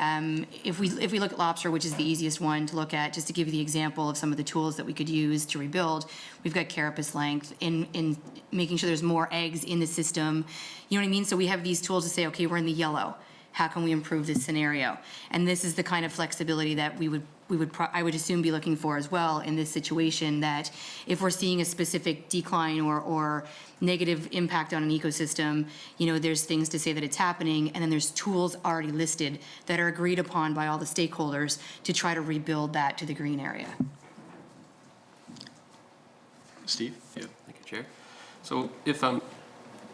Speaker 4: if we look at lobster, which is the easiest one to look at, just to give you the example of some of the tools that we could use to rebuild, we've got carapace length in making sure there's more eggs in the system. You know what I mean? So we have these tools to say, okay, we're in the yellow. How can we improve this scenario? And this is the kind of flexibility that I would assume be looking for as well in this situation, that if we're seeing a specific decline or negative impact on an ecosystem, you know, there's things to say that it's happening, and then there's tools already listed that are agreed upon by all the stakeholders to try to rebuild that to the green area.
Speaker 1: Steve?
Speaker 6: Yeah, thank you, Chair. So if I'm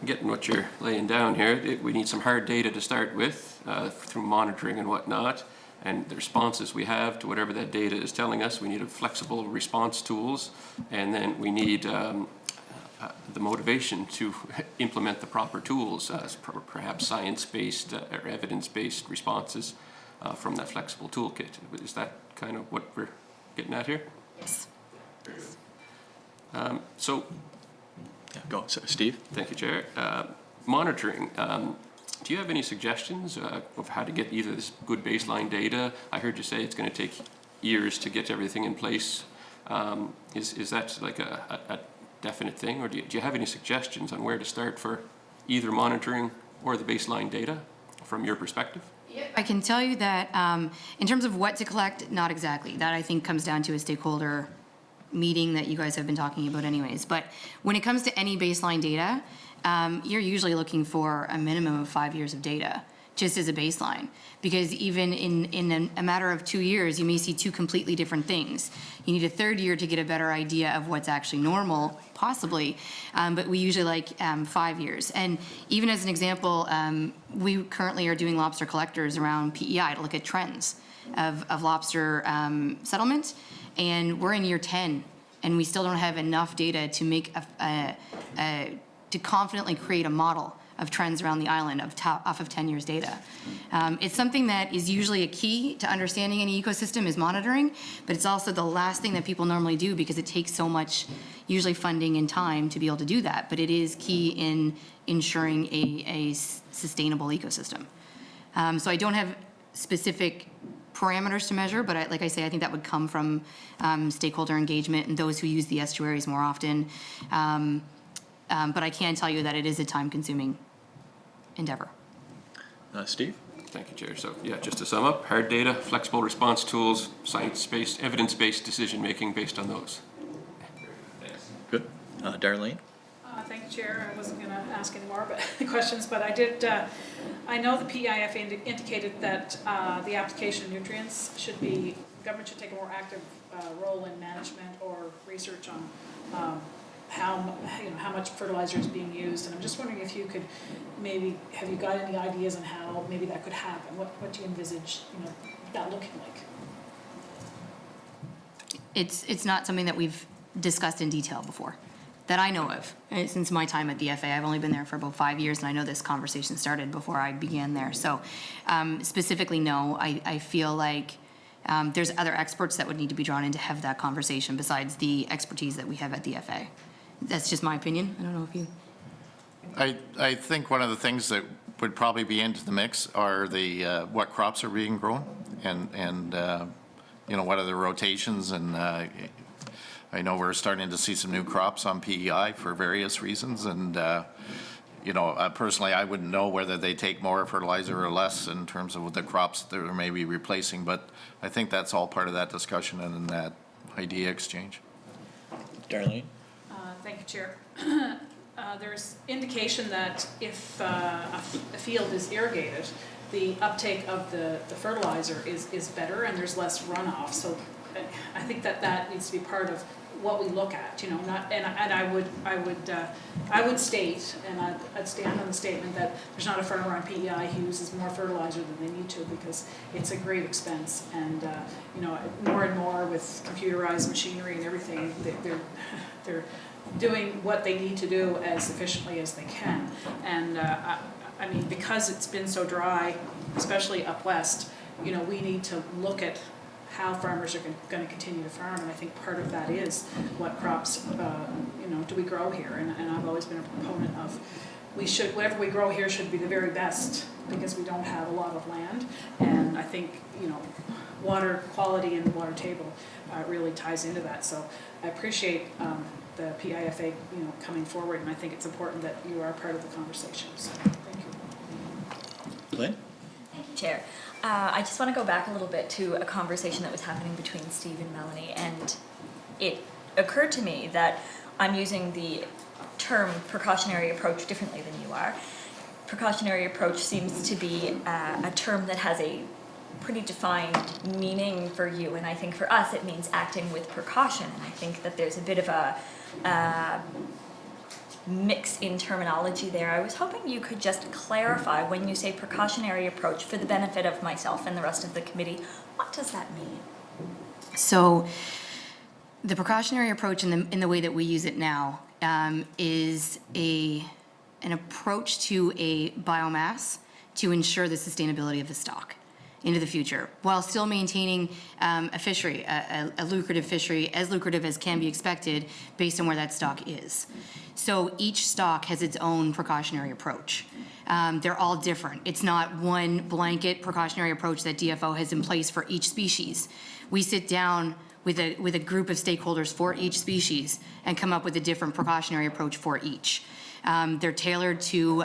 Speaker 6: getting what you're laying down here, we need some hard data to start with through monitoring and whatnot, and the responses we have to whatever that data is telling us. We need a flexible response tools, and then we need the motivation to implement the proper tools, perhaps science-based or evidence-based responses from that flexible toolkit. Is that kind of what we're getting at here?
Speaker 4: Yes.
Speaker 6: So,
Speaker 1: Yeah, go, so, Steve?
Speaker 6: thank you, Chair. Monitoring, do you have any suggestions of how to get either this good baseline data? I heard you say it's going to take years to get everything in place. Is that like a definite thing, or do you have any suggestions on where to start for either monitoring or the baseline data from your perspective?
Speaker 4: I can tell you that in terms of what to collect, not exactly. That I think comes down to a stakeholder meeting that you guys have been talking about anyways. But when it comes to any baseline data, you're usually looking for a minimum of 5 years of data, just as a baseline. Because even in a matter of 2 years, you may see two completely different things. You need a third year to get a better idea of what's actually normal, possibly, but we usually like 5 years. And even as an example, we currently are doing lobster collectors around PEI to look at trends of lobster settlement, and we're in year 10, and we still don't have enough data to make to confidently create a model of trends around the island off of 10 years data. It's something that is usually a key to understanding any ecosystem is monitoring, but it's also the last thing that people normally do because it takes so much, usually funding and time to be able to do that, but it is key in ensuring a sustainable ecosystem. So I don't have specific parameters to measure, but like I say, I think that would come from stakeholder engagement and those who use the estuaries more often. But I can tell you that it is a time-consuming endeavor.
Speaker 1: Steve?
Speaker 6: Thank you, Chair. So yeah, just to sum up, hard data, flexible response tools, science-based, evidence-based decision-making based on those.
Speaker 1: Good. Darlene?
Speaker 5: Thank you, Chair. I wasn't going to ask any more questions, but I did. I know the PEIF indicated that the application of nutrients government should take a more active role in management or research on how much fertilizer is being used, and I'm just wondering if you could have you got any ideas on how maybe that could happen? What do you envisage that looking like?
Speaker 4: It's not something that we've discussed in detail before, that I know of. Since my time at the FA, I've only been there for about 5 years, and I know this conversation started before I began there. So specifically, no, I feel like there's other experts that would need to be drawn in to have that conversation besides the expertise that we have at the FA. That's just my opinion. I don't know if you...
Speaker 2: I think one of the things that would probably be into the mix are the what crops are being grown and what are the rotations, and I know we're starting to see some new crops on PEI for various reasons, and personally I wouldn't know whether they take more fertilizer or less in terms of the crops that they're maybe replacing, but I think that's all part of that discussion and in that idea exchange.
Speaker 1: Darlene?
Speaker 5: Thank you, Chair. There's indication that if a field is irrigated, the uptake of the fertilizer is better and there's less runoff. So I think that needs to be part of what we look at. I would state, and I'd stand on the statement that there's not a farmer on PEI who uses more fertilizer than they need to, because it's a great expense, and more and more with computerized machinery and everything, they're doing what they need to do as efficiently as they can. And I mean, because it's been so dry, especially up west, we need to look at how farmers are going to continue to farm, and I think part of that is what crops do we grow here, and I've always been a proponent of whatever we grow here should be the very best, because we don't have a lot of land. And I think, water quality and the water table really ties into that. So I appreciate the PIFA, coming forward, and I think it's important that you are part of the conversation. So thank you.
Speaker 1: Lynn?
Speaker 3: Thank you, Chair. I just want to go back a little bit to a conversation that was happening between Steve and Melanie, and it occurred to me that I'm using the term precautionary approach differently than you are. Precautionary approach seems to be a term that has a pretty defined meaning for you, and I think for us it means acting with precaution, and I think that there's a bit of a mix in terminology there. I was hoping you could just clarify, when you say precautionary approach, for the benefit of myself and the rest of the committee, what does that mean?
Speaker 4: So the precautionary approach in the way that we use it now is an approach to a biomass to ensure the sustainability of the stock into the future, while still maintaining a fishery, a lucrative fishery, as lucrative as can be expected based on where that stock is. So each stock has its own precautionary approach. They're all different. It's not one blanket precautionary approach that DFO has in place for each species. We sit down with a group of stakeholders for each species and come up with a different precautionary approach for each. They're tailored to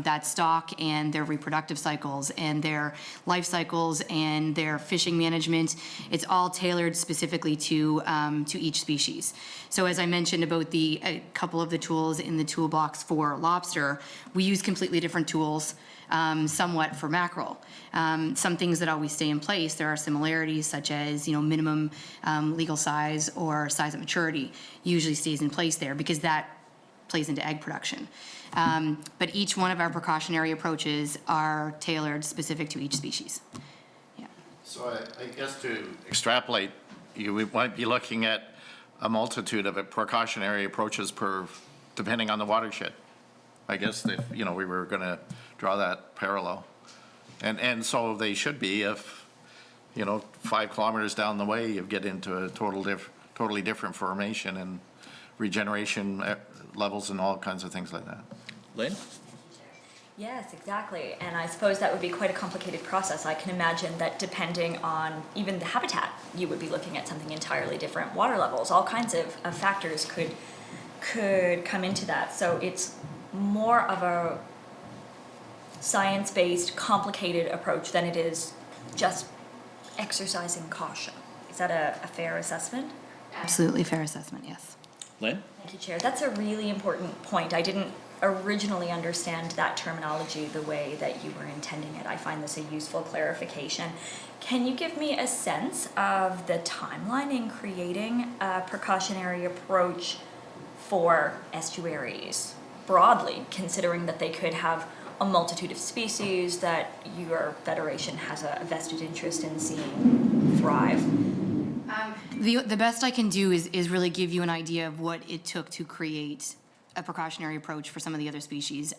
Speaker 4: that stock and their reproductive cycles and their life cycles and their fishing management. It's all tailored specifically to each species. So as I mentioned about a couple of the tools in the toolbox for lobster, we use completely different tools, somewhat for mackerel. Some things that always stay in place, there are similarities such as minimum legal size or size at maturity usually stays in place there because that plays into egg production. But each one of our precautionary approaches are tailored specific to each species. Yeah.
Speaker 2: So I guess to extrapolate, we might be looking at a multitude of precautionary approaches depending on the watershed. I guess if, we were going to draw that parallel. And so they should be if, 5 kilometers down the way, you get into a totally different formation and regeneration levels and all kinds of things like that.
Speaker 1: Lynn?
Speaker 3: Yes, exactly. And I suppose that would be quite a complicated process. I can imagine that depending on even the habitat, you would be looking at something entirely different. Water levels, all kinds of factors could come into that. So it's more of a science-based, complicated approach than it is just exercising caution. Is that a fair assessment?
Speaker 4: Absolutely fair assessment, yes.
Speaker 1: Lynn?
Speaker 3: Thank you, Chair. That's a really important point. I didn't originally understand that terminology the way that you were intending it. I find this a useful clarification. Can you give me a sense of the timeline in creating a precautionary approach for estuaries broadly, considering that they could have a multitude of species that your federation has a vested interest in seeing thrive?
Speaker 4: The best I can do is really give you an idea of what it took to create a precautionary approach for some of the other species.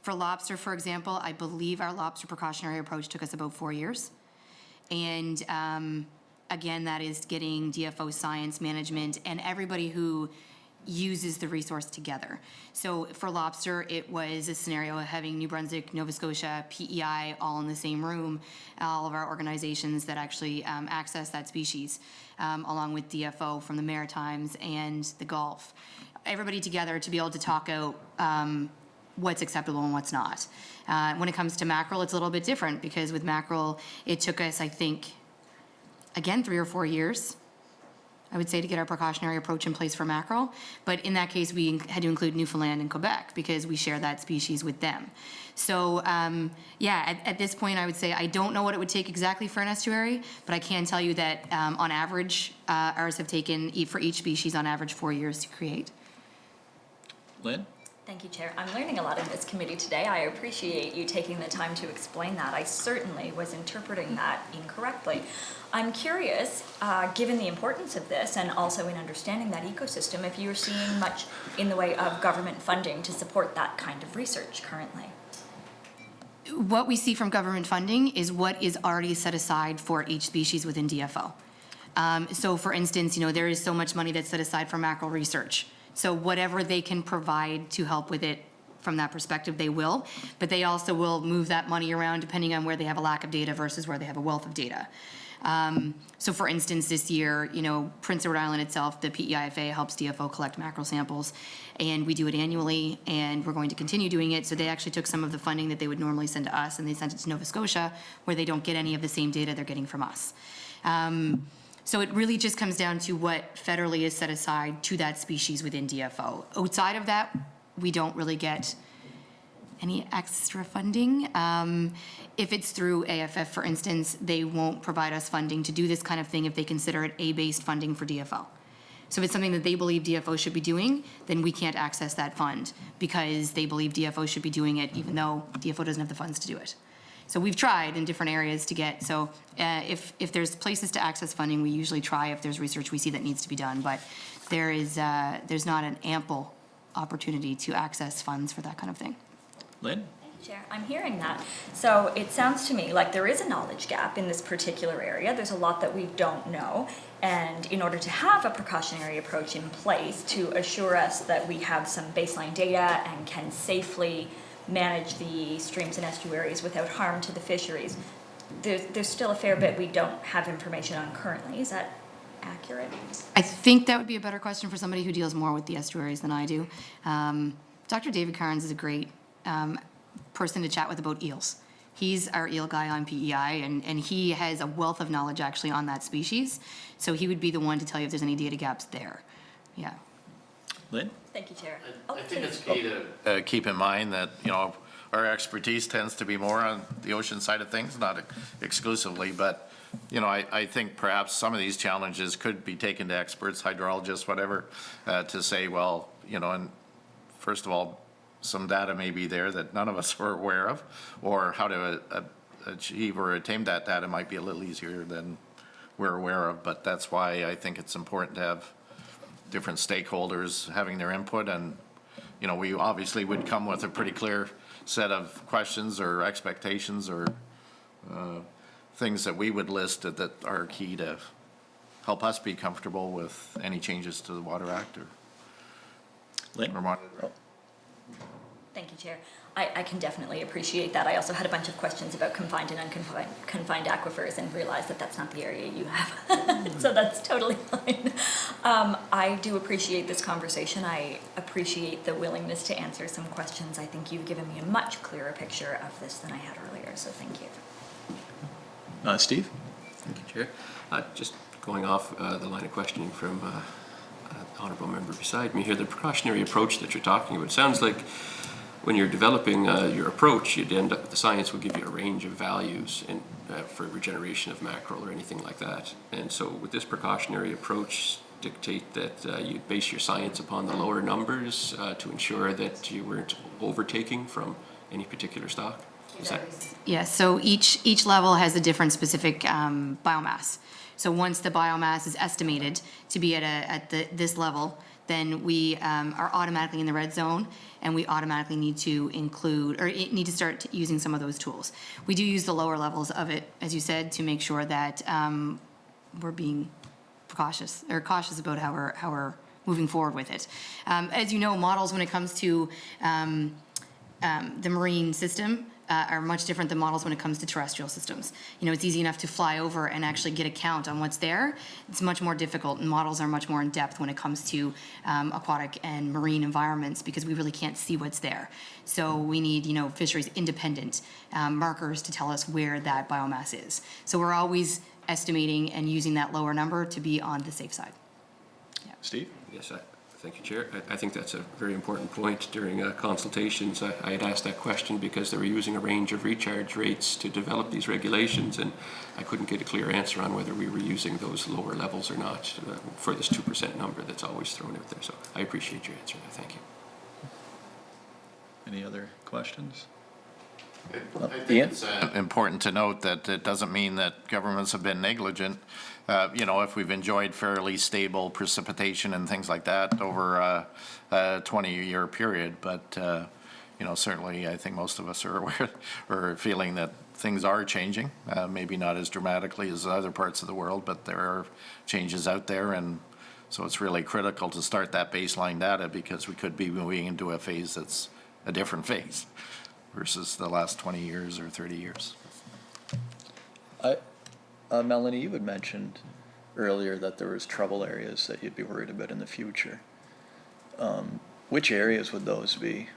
Speaker 4: For lobster, for example, I believe our lobster precautionary approach took us about 4 years. And again, that is getting DFO science management and everybody who uses the resource together. So for lobster, it was a scenario of having New Brunswick, Nova Scotia, PEI all in the same room, all of our organizations that actually access that species, along with DFO from the Maritimes and the Gulf. Everybody together to be able to talk out what's acceptable and what's not. When it comes to mackerel, it's a little bit different because with mackerel, it took us, I think, again, 3 or 4 years, I would say, to get our precautionary approach in place for mackerel. But in that case, we had to include Newfoundland and Quebec because we share that species with them. So at this point, I would say I don't know what it would take exactly for an estuary, but I can tell you that on average, ours have taken, for each species, on average 4 years to create.
Speaker 1: Lynn?
Speaker 3: Thank you, Chair. I'm learning a lot in this committee today. I appreciate you taking the time to explain that. I certainly was interpreting that incorrectly. I'm curious, given the importance of this and also in understanding that ecosystem, if you're seeing much in the way of government funding to support that kind of research currently.
Speaker 4: What we see from government funding is what is already set aside for each species within DFO. So for instance, there is so much money that's set aside for mackerel research. So whatever they can provide to help with it from that perspective, they will. But they also will move that money around depending on where they have a lack of data versus where they have a wealth of data. So for instance, this year, Prince Edward Island itself, the PEIFA helps DFO collect mackerel samples, and we do it annually, and we're going to continue doing it. So they actually took some of the funding that they would normally send to us, and they sent it to Nova Scotia, where they don't get any of the same data they're getting from us. So it really just comes down to what federally is set aside to that species within DFO. Outside of that, we don't really get any extra funding. If it's through AFF, for instance, they won't provide us funding to do this kind of thing if they consider it A-based funding for DFO. So if it's something that they believe DFO should be doing, then we can't access that fund because they believe DFO should be doing it even though DFO doesn't have the funds to do it. So we've tried in different areas to get, if there's places to access funding, we usually try if there's research we see that needs to be done, but there's not an ample opportunity to access funds for that kind of thing.
Speaker 1: Lynn?
Speaker 3: Chair, I'm hearing that. So it sounds to me like there is a knowledge gap in this particular area. There's a lot that we don't know. And in order to have a precautionary approach in place to assure us that we have some baseline data and can safely manage the streams and estuaries without harm to the fisheries, there's still a fair bit we don't have information on currently. Is that accurate?
Speaker 4: I think that would be a better question for somebody who deals more with the estuaries than I do. Dr. David Carnes is a great person to chat with about eels. He's our eel guy on PEI, and he has a wealth of knowledge actually on that species. So he would be the one to tell you if there's any data gaps there. Yeah.
Speaker 1: Lynn?
Speaker 3: Thank you, Chair.
Speaker 2: I think it's key to keep in mind that, our expertise tends to be more on the ocean side of things, not exclusively, but, I think perhaps some of these challenges could be taken to experts, hydrologists, whatever, to say, well, and first of all, some data may be there that none of us are aware of, or how to achieve or attain that data might be a little easier than we're aware of, but that's why I think it's important to have different stakeholders having their input, and we obviously would come with a pretty clear set of questions or expectations or things that we would list that are key to help us be comfortable with any changes to the Water Act or
Speaker 1: Lynn?
Speaker 3: Thank you, Chair. I can definitely appreciate that. I also had a bunch of questions about confined and confined aquifers and realized that that's not the area you have. So that's totally fine. I do appreciate this conversation. I appreciate the willingness to answer some questions. I think you've given me a much clearer picture of this than I had earlier, so thank you.
Speaker 1: Steve?
Speaker 6: Thank you, Chair. Just going off the line of questioning from the honourable member beside me here, the precautionary approach that you're talking about, sounds like when you're developing your approach, you'd end up, the science would give you a range of values for regeneration of mackerel or anything like that. And so would this precautionary approach dictate that you base your science upon the lower numbers to ensure that you weren't overtaking from any particular stock? Is that?
Speaker 4: Yes, so each level has a different specific biomass. So once the biomass is estimated to be at this level, then we are automatically in the red zone, and we automatically need to include, or need to start using some of those tools. We do use the lower levels of it, as you said, to make sure that we're being cautious about how we're moving forward with it. As you know, models when it comes to the marine system are much different than models when it comes to terrestrial systems. It's easy enough to fly over and actually get a count on what's there. It's much more difficult, and models are much more in depth when it comes to aquatic and marine environments because we really can't see what's there. So we need, fisheries independent markers to tell us where that biomass is. So we're always estimating and using that lower number to be on the safe side. Yeah.
Speaker 1: Steve?
Speaker 6: Yes, thank you, Chair. I think that's a very important point. During consultations, I had asked that question because they were using a range of recharge rates to develop these regulations, and I couldn't get a clear answer on whether we were using those lower levels or not for this 2% number that's always thrown out there. So I appreciate your answer there. Thank you.
Speaker 1: Any other questions?
Speaker 2: I think it's important to note that it doesn't mean that governments have been negligent. If we've enjoyed fairly stable precipitation and things like that over a 20-year period, but certainly I think most of us are aware or feeling that things are changing, maybe not as dramatically as other parts of the world, but there are changes out there, and so it's really critical to start that baseline data because we could be moving into a phase that's a different phase versus the last 20 years or 30 years.
Speaker 1: Melanie, you had mentioned earlier that there was trouble areas that you'd be worried about in the future. Which areas would those be?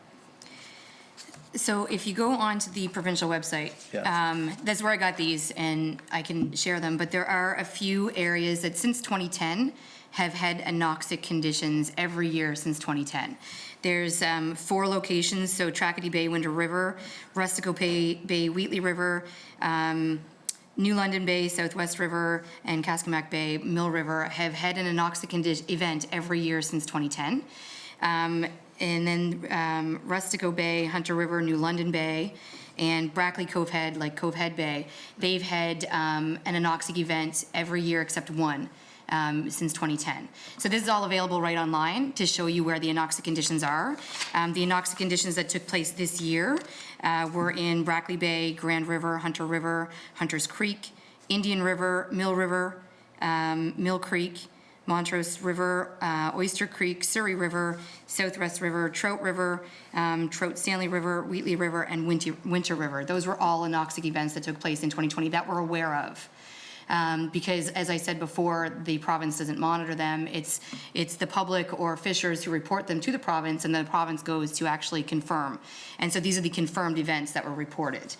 Speaker 4: So if you go onto the provincial website,
Speaker 1: Yeah.
Speaker 4: that's where I got these, and I can share them, but there are a few areas that since 2010 have had anoxic conditions every year since 2010. There's 4 locations, so Tracadie Bay, Winter River, Rustico Bay, Wheatley River, New London Bay, Southwest River, and Kaskamack Bay, Mill River have had an anoxic event every year since 2010. And then Rustico Bay, Hunter River, New London Bay, and Brackley Cove Head, like Cove Head Bay, they've had an anoxic event every year except one since 2010. So this is all available right online to show you where the anoxic conditions are. The anoxic conditions that took place this year were in Brackley Bay, Grand River, Hunters Creek, Indian River, Mill Creek, Montrose River, Oyster Creek, Surrey River, Southwest River, Trout River, Trout Stanley River, Wheatley River, and Winter River. Those were all anoxic events that took place in 2020 that we're aware of. Because as I said before, the province doesn't monitor them. It's the public or fishers who report them to the province, and the province goes to actually confirm. And so these are the confirmed events that were reported.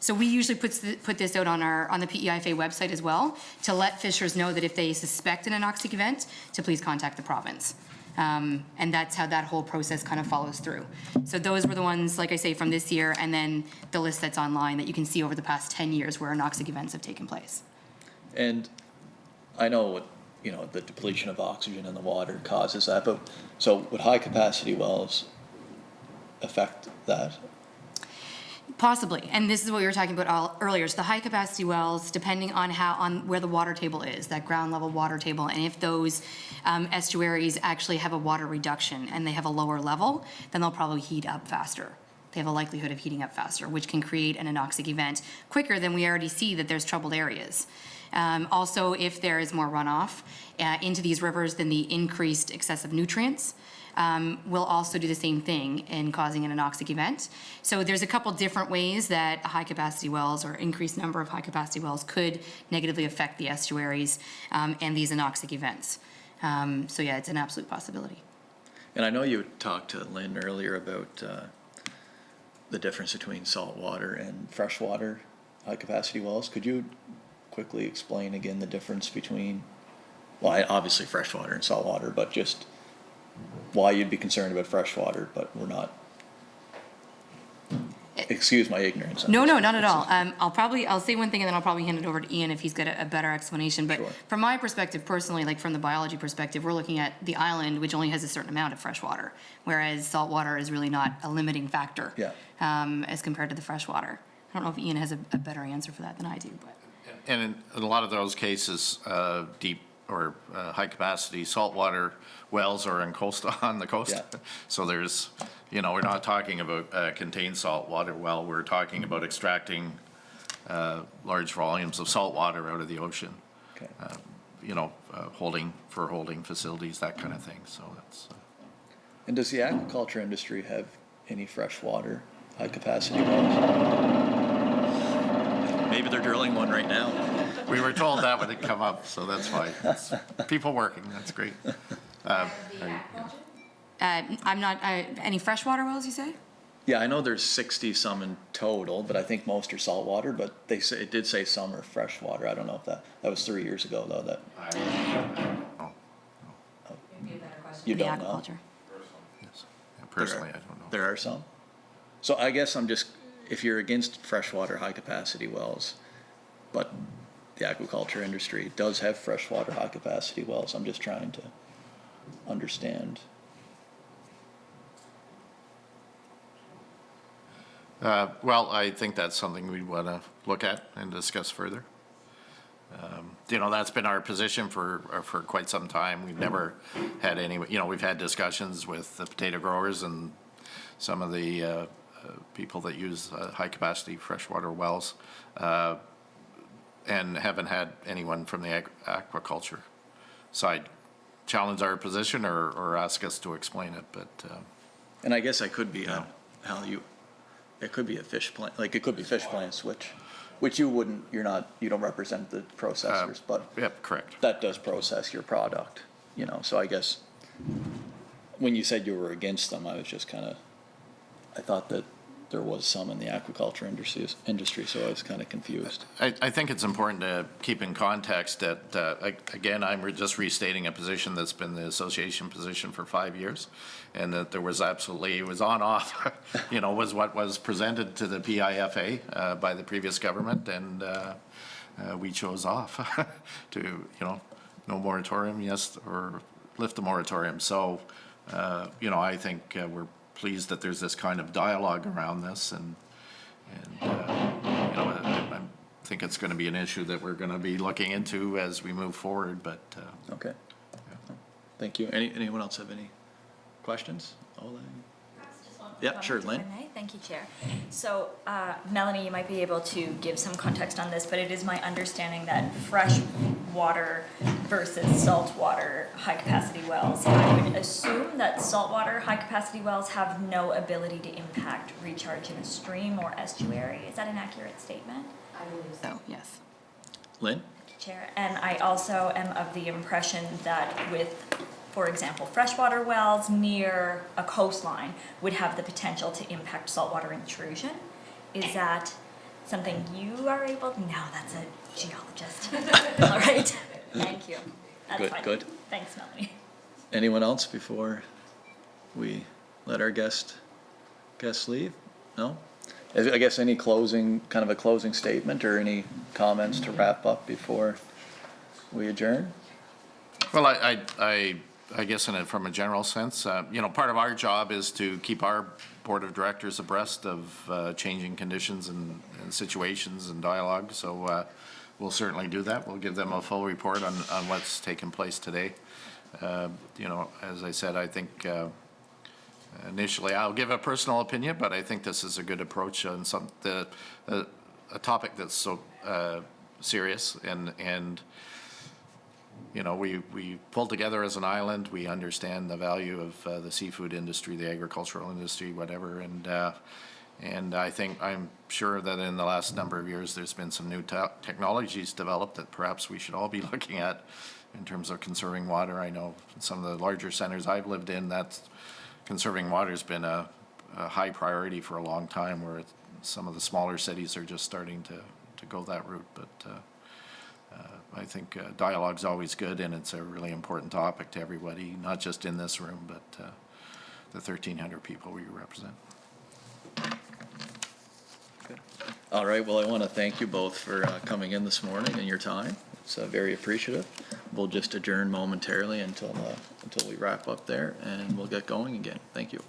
Speaker 4: So we usually put this out on the PEIFA website as well to let fishers know that if they suspect an anoxic event, to please contact the province. And that's how that whole process kind of follows through. So those were the ones, like I say, from this year, and then the list that's online that you can see over the past 10 years where anoxic events have taken place.
Speaker 1: And I know what, the depletion of oxygen in the water causes that, but so would high capacity wells affect that?
Speaker 4: Possibly, and this is what we were talking about earlier. So the high capacity wells, depending on where the water table is, that ground level water table, and if those estuaries actually have a water reduction and they have a lower level, then they'll probably heat up faster. They have a likelihood of heating up faster, which can create an anoxic event quicker than we already see that there's troubled areas. Also, if there is more runoff into these rivers, then the increased excessive nutrients will also do the same thing in causing an anoxic event. So there's a couple different ways that high capacity wells or increased number of high capacity wells could negatively affect the estuaries and these anoxic events. So yeah, it's an absolute possibility.
Speaker 1: And I know you talked to Lynn earlier about the difference between saltwater and freshwater high capacity wells. Could you quickly explain again the difference between, well, obviously freshwater and saltwater, but just why you'd be concerned about freshwater, but we're not? Excuse my ignorance.
Speaker 4: No, not at all. I'll say one thing and then I'll probably hand it over to Ian if he's got a better explanation. But
Speaker 1: Sure.
Speaker 4: From my perspective personally, like from the biology perspective, we're looking at the island, which only has a certain amount of fresh water, whereas saltwater is really not a limiting factor as compared to the freshwater. I don't know if Ian has a better answer for that than I do. But.
Speaker 2: And in a lot of those cases, deep or high capacity saltwater wells are on the coast.
Speaker 1: Yeah.
Speaker 2: So there's, we're not talking about a contained saltwater well. We're talking about extracting large volumes of salt water out of the ocean.
Speaker 1: Okay.
Speaker 2: Holding facilities, that kind of thing. So that's.
Speaker 1: And does the aquaculture industry have any freshwater high capacity wells? Maybe they're drilling one right now.
Speaker 2: We were told that would come up, so that's why. It's people working, that's great.
Speaker 4: I'm not, any freshwater wells, you say?
Speaker 1: Yeah, I know there's 60 some in total, but I think most are saltwater, but it did say some are freshwater. I don't know if that was 3 years ago though, that. You
Speaker 4: The
Speaker 1: don't know?
Speaker 4: aquaculture.
Speaker 2: Yes. Personally, I don't know.
Speaker 1: There are some? So I guess if you're against freshwater high capacity wells, but the aquaculture industry does have freshwater high capacity wells, I'm just trying to understand.
Speaker 2: Well, I think that's something we'd want to look at and discuss further. That's been our position for quite some time. We've never had any, we've had discussions with the potato growers and some of the people that use high capacity freshwater wells, and haven't had anyone from the aquaculture side challenge our position or ask us to explain it, but
Speaker 1: And I guess I could be it could be a fish plant, like it could be fish plants, which you wouldn't, you don't represent the processors, but
Speaker 2: Yep, correct.
Speaker 1: that does process your product, so I guess when you said you were against them, I was just I thought that there was some in the aquaculture industry, so I was kind of confused.
Speaker 2: I think it's important to keep in context that, again, I'm just restating a position that's been the association position for 5 years, and that there was absolutely, it was on off, was what was presented to the PIFA by the previous government, and we chose off to, no moratorium, yes, or lift the moratorium. So, I think we're pleased that there's this kind of dialogue around this, and I think it's going to be an issue that we're going to be looking into as we move forward, but
Speaker 1: Okay. Thank you. Anyone else have any questions? Yeah, sure, Lynn.
Speaker 3: If I may. Thank you, Chair. So, Melanie, you might be able to give some context on this, but it is my understanding that freshwater versus saltwater high-capacity wells, I would assume that saltwater high-capacity wells have no ability to impact recharge in a stream or estuary. Is that an accurate statement?
Speaker 4: I believe so, yes.
Speaker 1: Lynn?
Speaker 3: Chair, and I also am of the impression that with, for example, freshwater wells near a coastline would have the potential to impact saltwater intrusion. Is that something you are able? No, that's a geologist. All right, thank you. That's
Speaker 1: Good,
Speaker 3: fine.
Speaker 1: good.
Speaker 3: Thanks, Melanie.
Speaker 1: Anyone else before we let our guests leave? No? I guess any closing statement or any comments to wrap up before we adjourn?
Speaker 2: well, I guess from a general sense, part of our job is to keep our board of directors abreast of changing conditions and situations and dialogue. So we'll certainly do that. We'll give them a full report on what's taken place today. As I said, I think initially I'll give a personal opinion, but I think this is a good approach on a topic that's so serious and we pulled together as an island. We understand the value of the seafood industry, the agricultural industry, whatever. And I'm sure that in the last number of years, there's been some new technologies developed that perhaps we should all be looking at in terms of conserving water. I know some of the larger centers I've lived in, that conserving water has been a high priority for a long time, where some of the smaller cities are just starting to go that route. But I think dialogue's always good, and it's a really important topic to everybody, not just in this room, but the 1,300 people we represent.
Speaker 1: Good. All right, well, I want to thank you both for coming in this morning and your time. It's very appreciative. We'll just adjourn momentarily until we wrap up there, and we'll get going again. Thank you.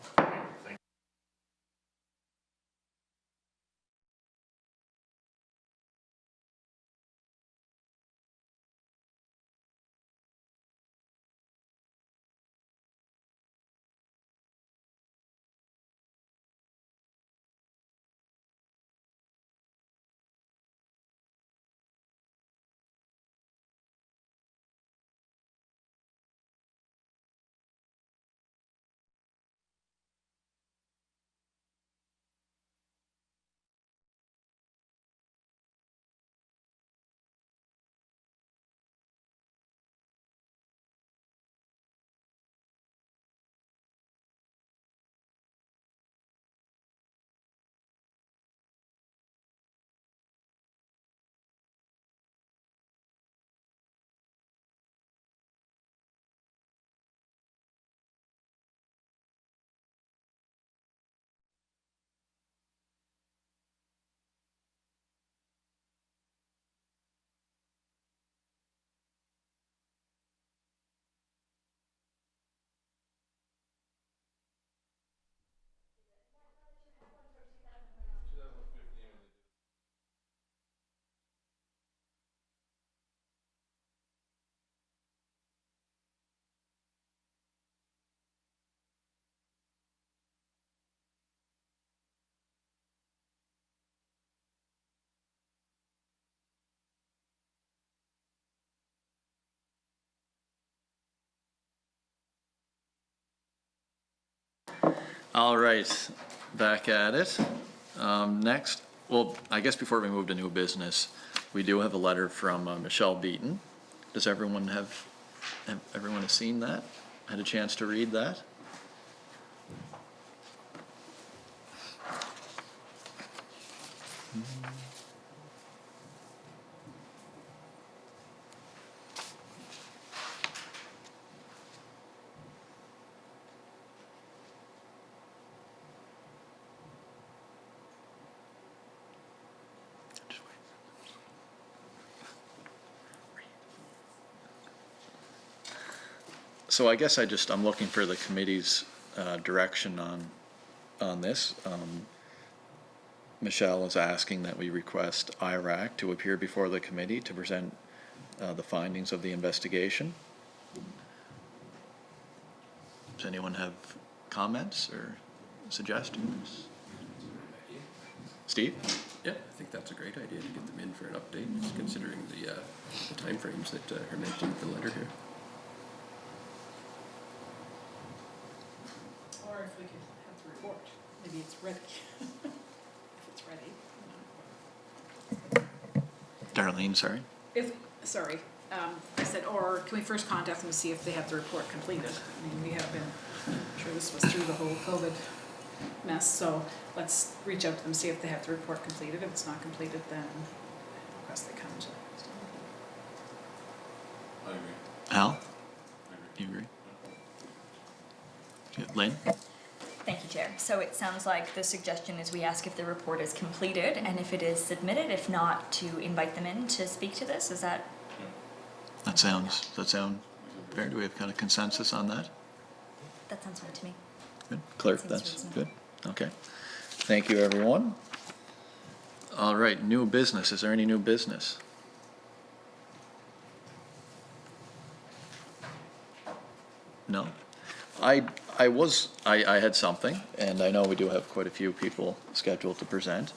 Speaker 1: All right, back at it. Next, well, I guess before we move to new business, we do have a letter from Michelle Beaton. Does everyone everyone has seen that? Had a chance to read that? So I guess I'm looking for the committee's direction on this. Michelle is asking that we request IRAC to appear before the committee to present the findings of the investigation. Does anyone have comments or suggestions? Steve?
Speaker 6: Yeah, I think that's a great idea to get them in for an update, just considering the timeframes that are mentioned in the letter here.
Speaker 5: Or if we could have the report, maybe it's ready. If it's ready.
Speaker 1: Darlene, sorry.
Speaker 5: I said, or can we first contact them to see if they have the report completed? I mean, we have been, I'm sure this was through the whole COVID mess, so let's reach out to them, see if they have the report completed. If it's not completed, then request they come to.
Speaker 7: I agree.
Speaker 1: Al? You agree? Lynn?
Speaker 3: Thank you, Chair. So it sounds like the suggestion is we ask if the report is completed, and if it is submitted, if not, to invite them in to speak to this. Is that?
Speaker 1: Does that sound fair? Do we have kind of consensus on that?
Speaker 3: That sounds fine to me.
Speaker 1: Good. Clerk,
Speaker 3: Seems
Speaker 1: that's
Speaker 3: reasonable.
Speaker 1: good. Okay. Thank you, everyone. All right, new business. Is there any new business? No? I had something, and I know we do have quite a few people scheduled to present.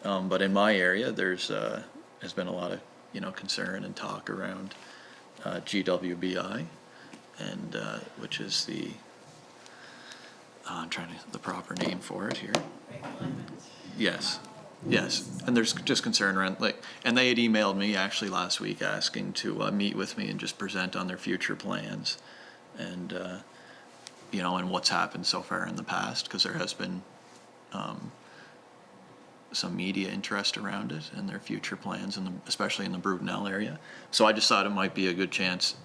Speaker 1: But in my area, has been a lot of, concern and talk around GWBI, and which is I'm trying to the proper name for it here. Yes, and there's just concern around and they had emailed me actually last week asking to meet with me and just present on their future plans, and and what's happened so far in the past, because there has been some media interest around it and their future plans, especially in the Brudenell area. So I just thought it might be a good chance,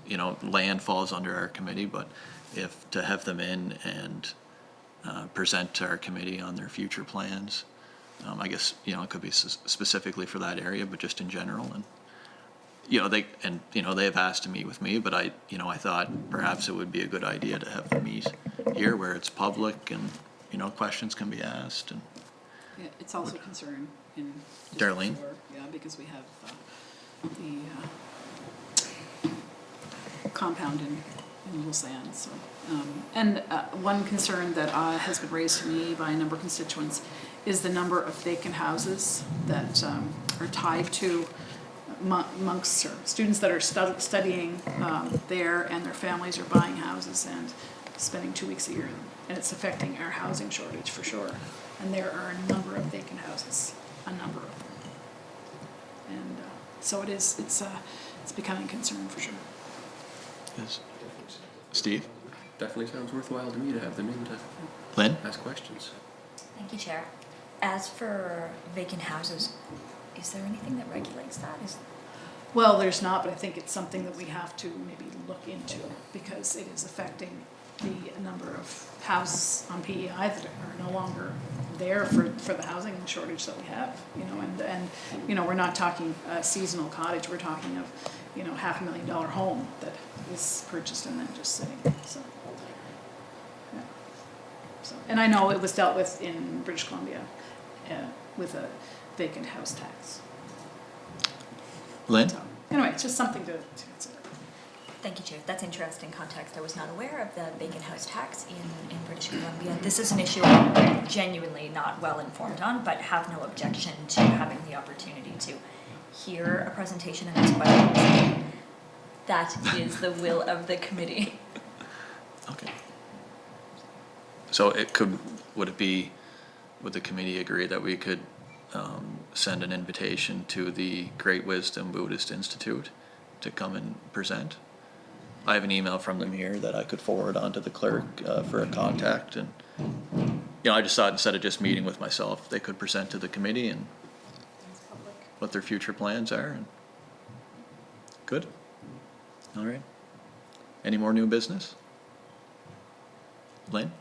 Speaker 1: land falls under our committee, but if to have them in and present to our committee on their future plans. I guess, it could be specifically for that area, but just in general. And, they have asked to meet with me, but I thought perhaps it would be a good idea to have them meet here where it's public and, questions can be asked. And
Speaker 5: Yeah, it's also a concern in
Speaker 1: Darlene?
Speaker 5: District 4, yeah, because we have the compound in Little Sands. So, and one concern that has been raised to me by a number of constituents is the number of vacant houses that are tied to monks or students that are studying there, and their families are buying houses and spending 2 weeks a year, and it's affecting our housing shortage for sure. And there are a number of vacant houses, a number of them. And so it's becoming a concern for sure.
Speaker 1: yes. Steve?
Speaker 6: Definitely sounds worthwhile to me to have them in to
Speaker 1: Lynn?
Speaker 6: ask questions.
Speaker 3: Thank you, Chair. As for vacant houses, is there anything that regulates that?
Speaker 5: Well, there's not, but I think it's something that we have to maybe look into, because it is affecting the number of houses on PEI that are no longer there for the housing shortage that we have, and we're not talking a seasonal cottage, we're talking of, $500,000 home that is purchased and then just sitting, so. Yeah. So, and I know it was dealt with in British Columbia, with a vacant house tax.
Speaker 1: Lynn?
Speaker 5: So, anyway, it's just something to consider.
Speaker 3: Thank you, Chair. That's interesting context. I was not aware of the vacant house tax in British Columbia. This is an issue I'm genuinely not well informed on, but have no objection to having the opportunity to hear a presentation and ask questions. That is the will of the committee.
Speaker 1: Okay. So would the committee agree that we could send an invitation to the Great Wisdom Buddhist Institute to come and present? I have an email from them here that I could forward on to the clerk for a contact, and I just thought instead of just meeting with myself, they could present to the committee and
Speaker 5: It's public.
Speaker 1: what their future plans are. And good. All right. Any more new business? Lynn?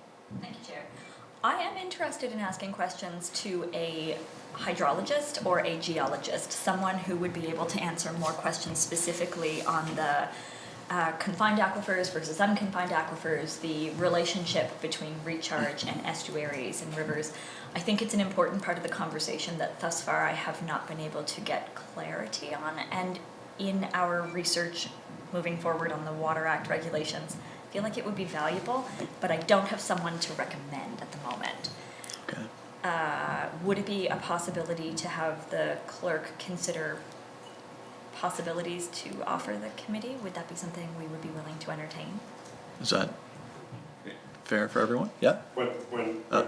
Speaker 3: Thank you, Chair. I am interested in asking questions to a hydrologist or a geologist, someone who would be able to answer more questions specifically on the confined aquifers versus unconfined aquifers, the relationship between recharge and estuaries and rivers. I think it's an important part of the conversation that thus far I have not been able to get clarity on, and in our research moving forward on the Water Act regulations, I feel like it would be valuable, but I don't have someone to recommend at the moment.
Speaker 1: Okay.
Speaker 3: Would it be a possibility to have the clerk consider possibilities to offer the committee? Would that be something we would be willing to entertain?
Speaker 1: Is that fair for everyone? Yeah?
Speaker 8: When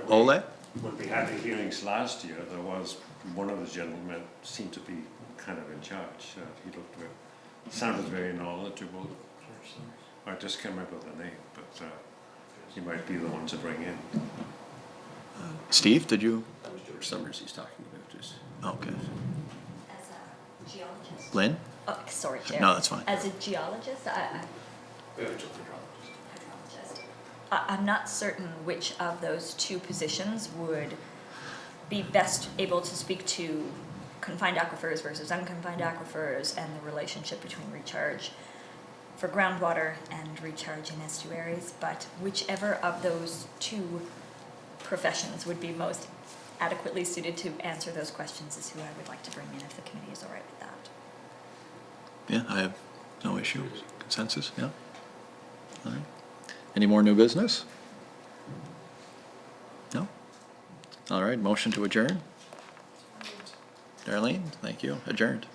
Speaker 1: Ole?
Speaker 8: when we had the hearings last year, there was one of the gentlemen seemed to be kind of in charge. He sounded very knowledgeable. I just can't remember the name, but he might be the one to bring in.
Speaker 1: Steve, did you?
Speaker 6: That was George Summers he's talking about.
Speaker 1: Okay.
Speaker 3: As a geologist?
Speaker 1: Lynn?
Speaker 3: Oh, sorry, Chair.
Speaker 1: No, that's fine.
Speaker 3: As a geologist, I'm not certain which of those two positions would be best able to speak to confined aquifers versus unconfined aquifers and the relationship between recharge for groundwater and recharge in estuaries, but whichever of those two professions would be most adequately suited to answer those questions is who I would like to bring in if the committee is all right with that.
Speaker 1: Yeah, I have no issue. Consensus? Yeah? All right. Any more new business? No? All right, motion to adjourn? Darlene, thank you. Adjourned.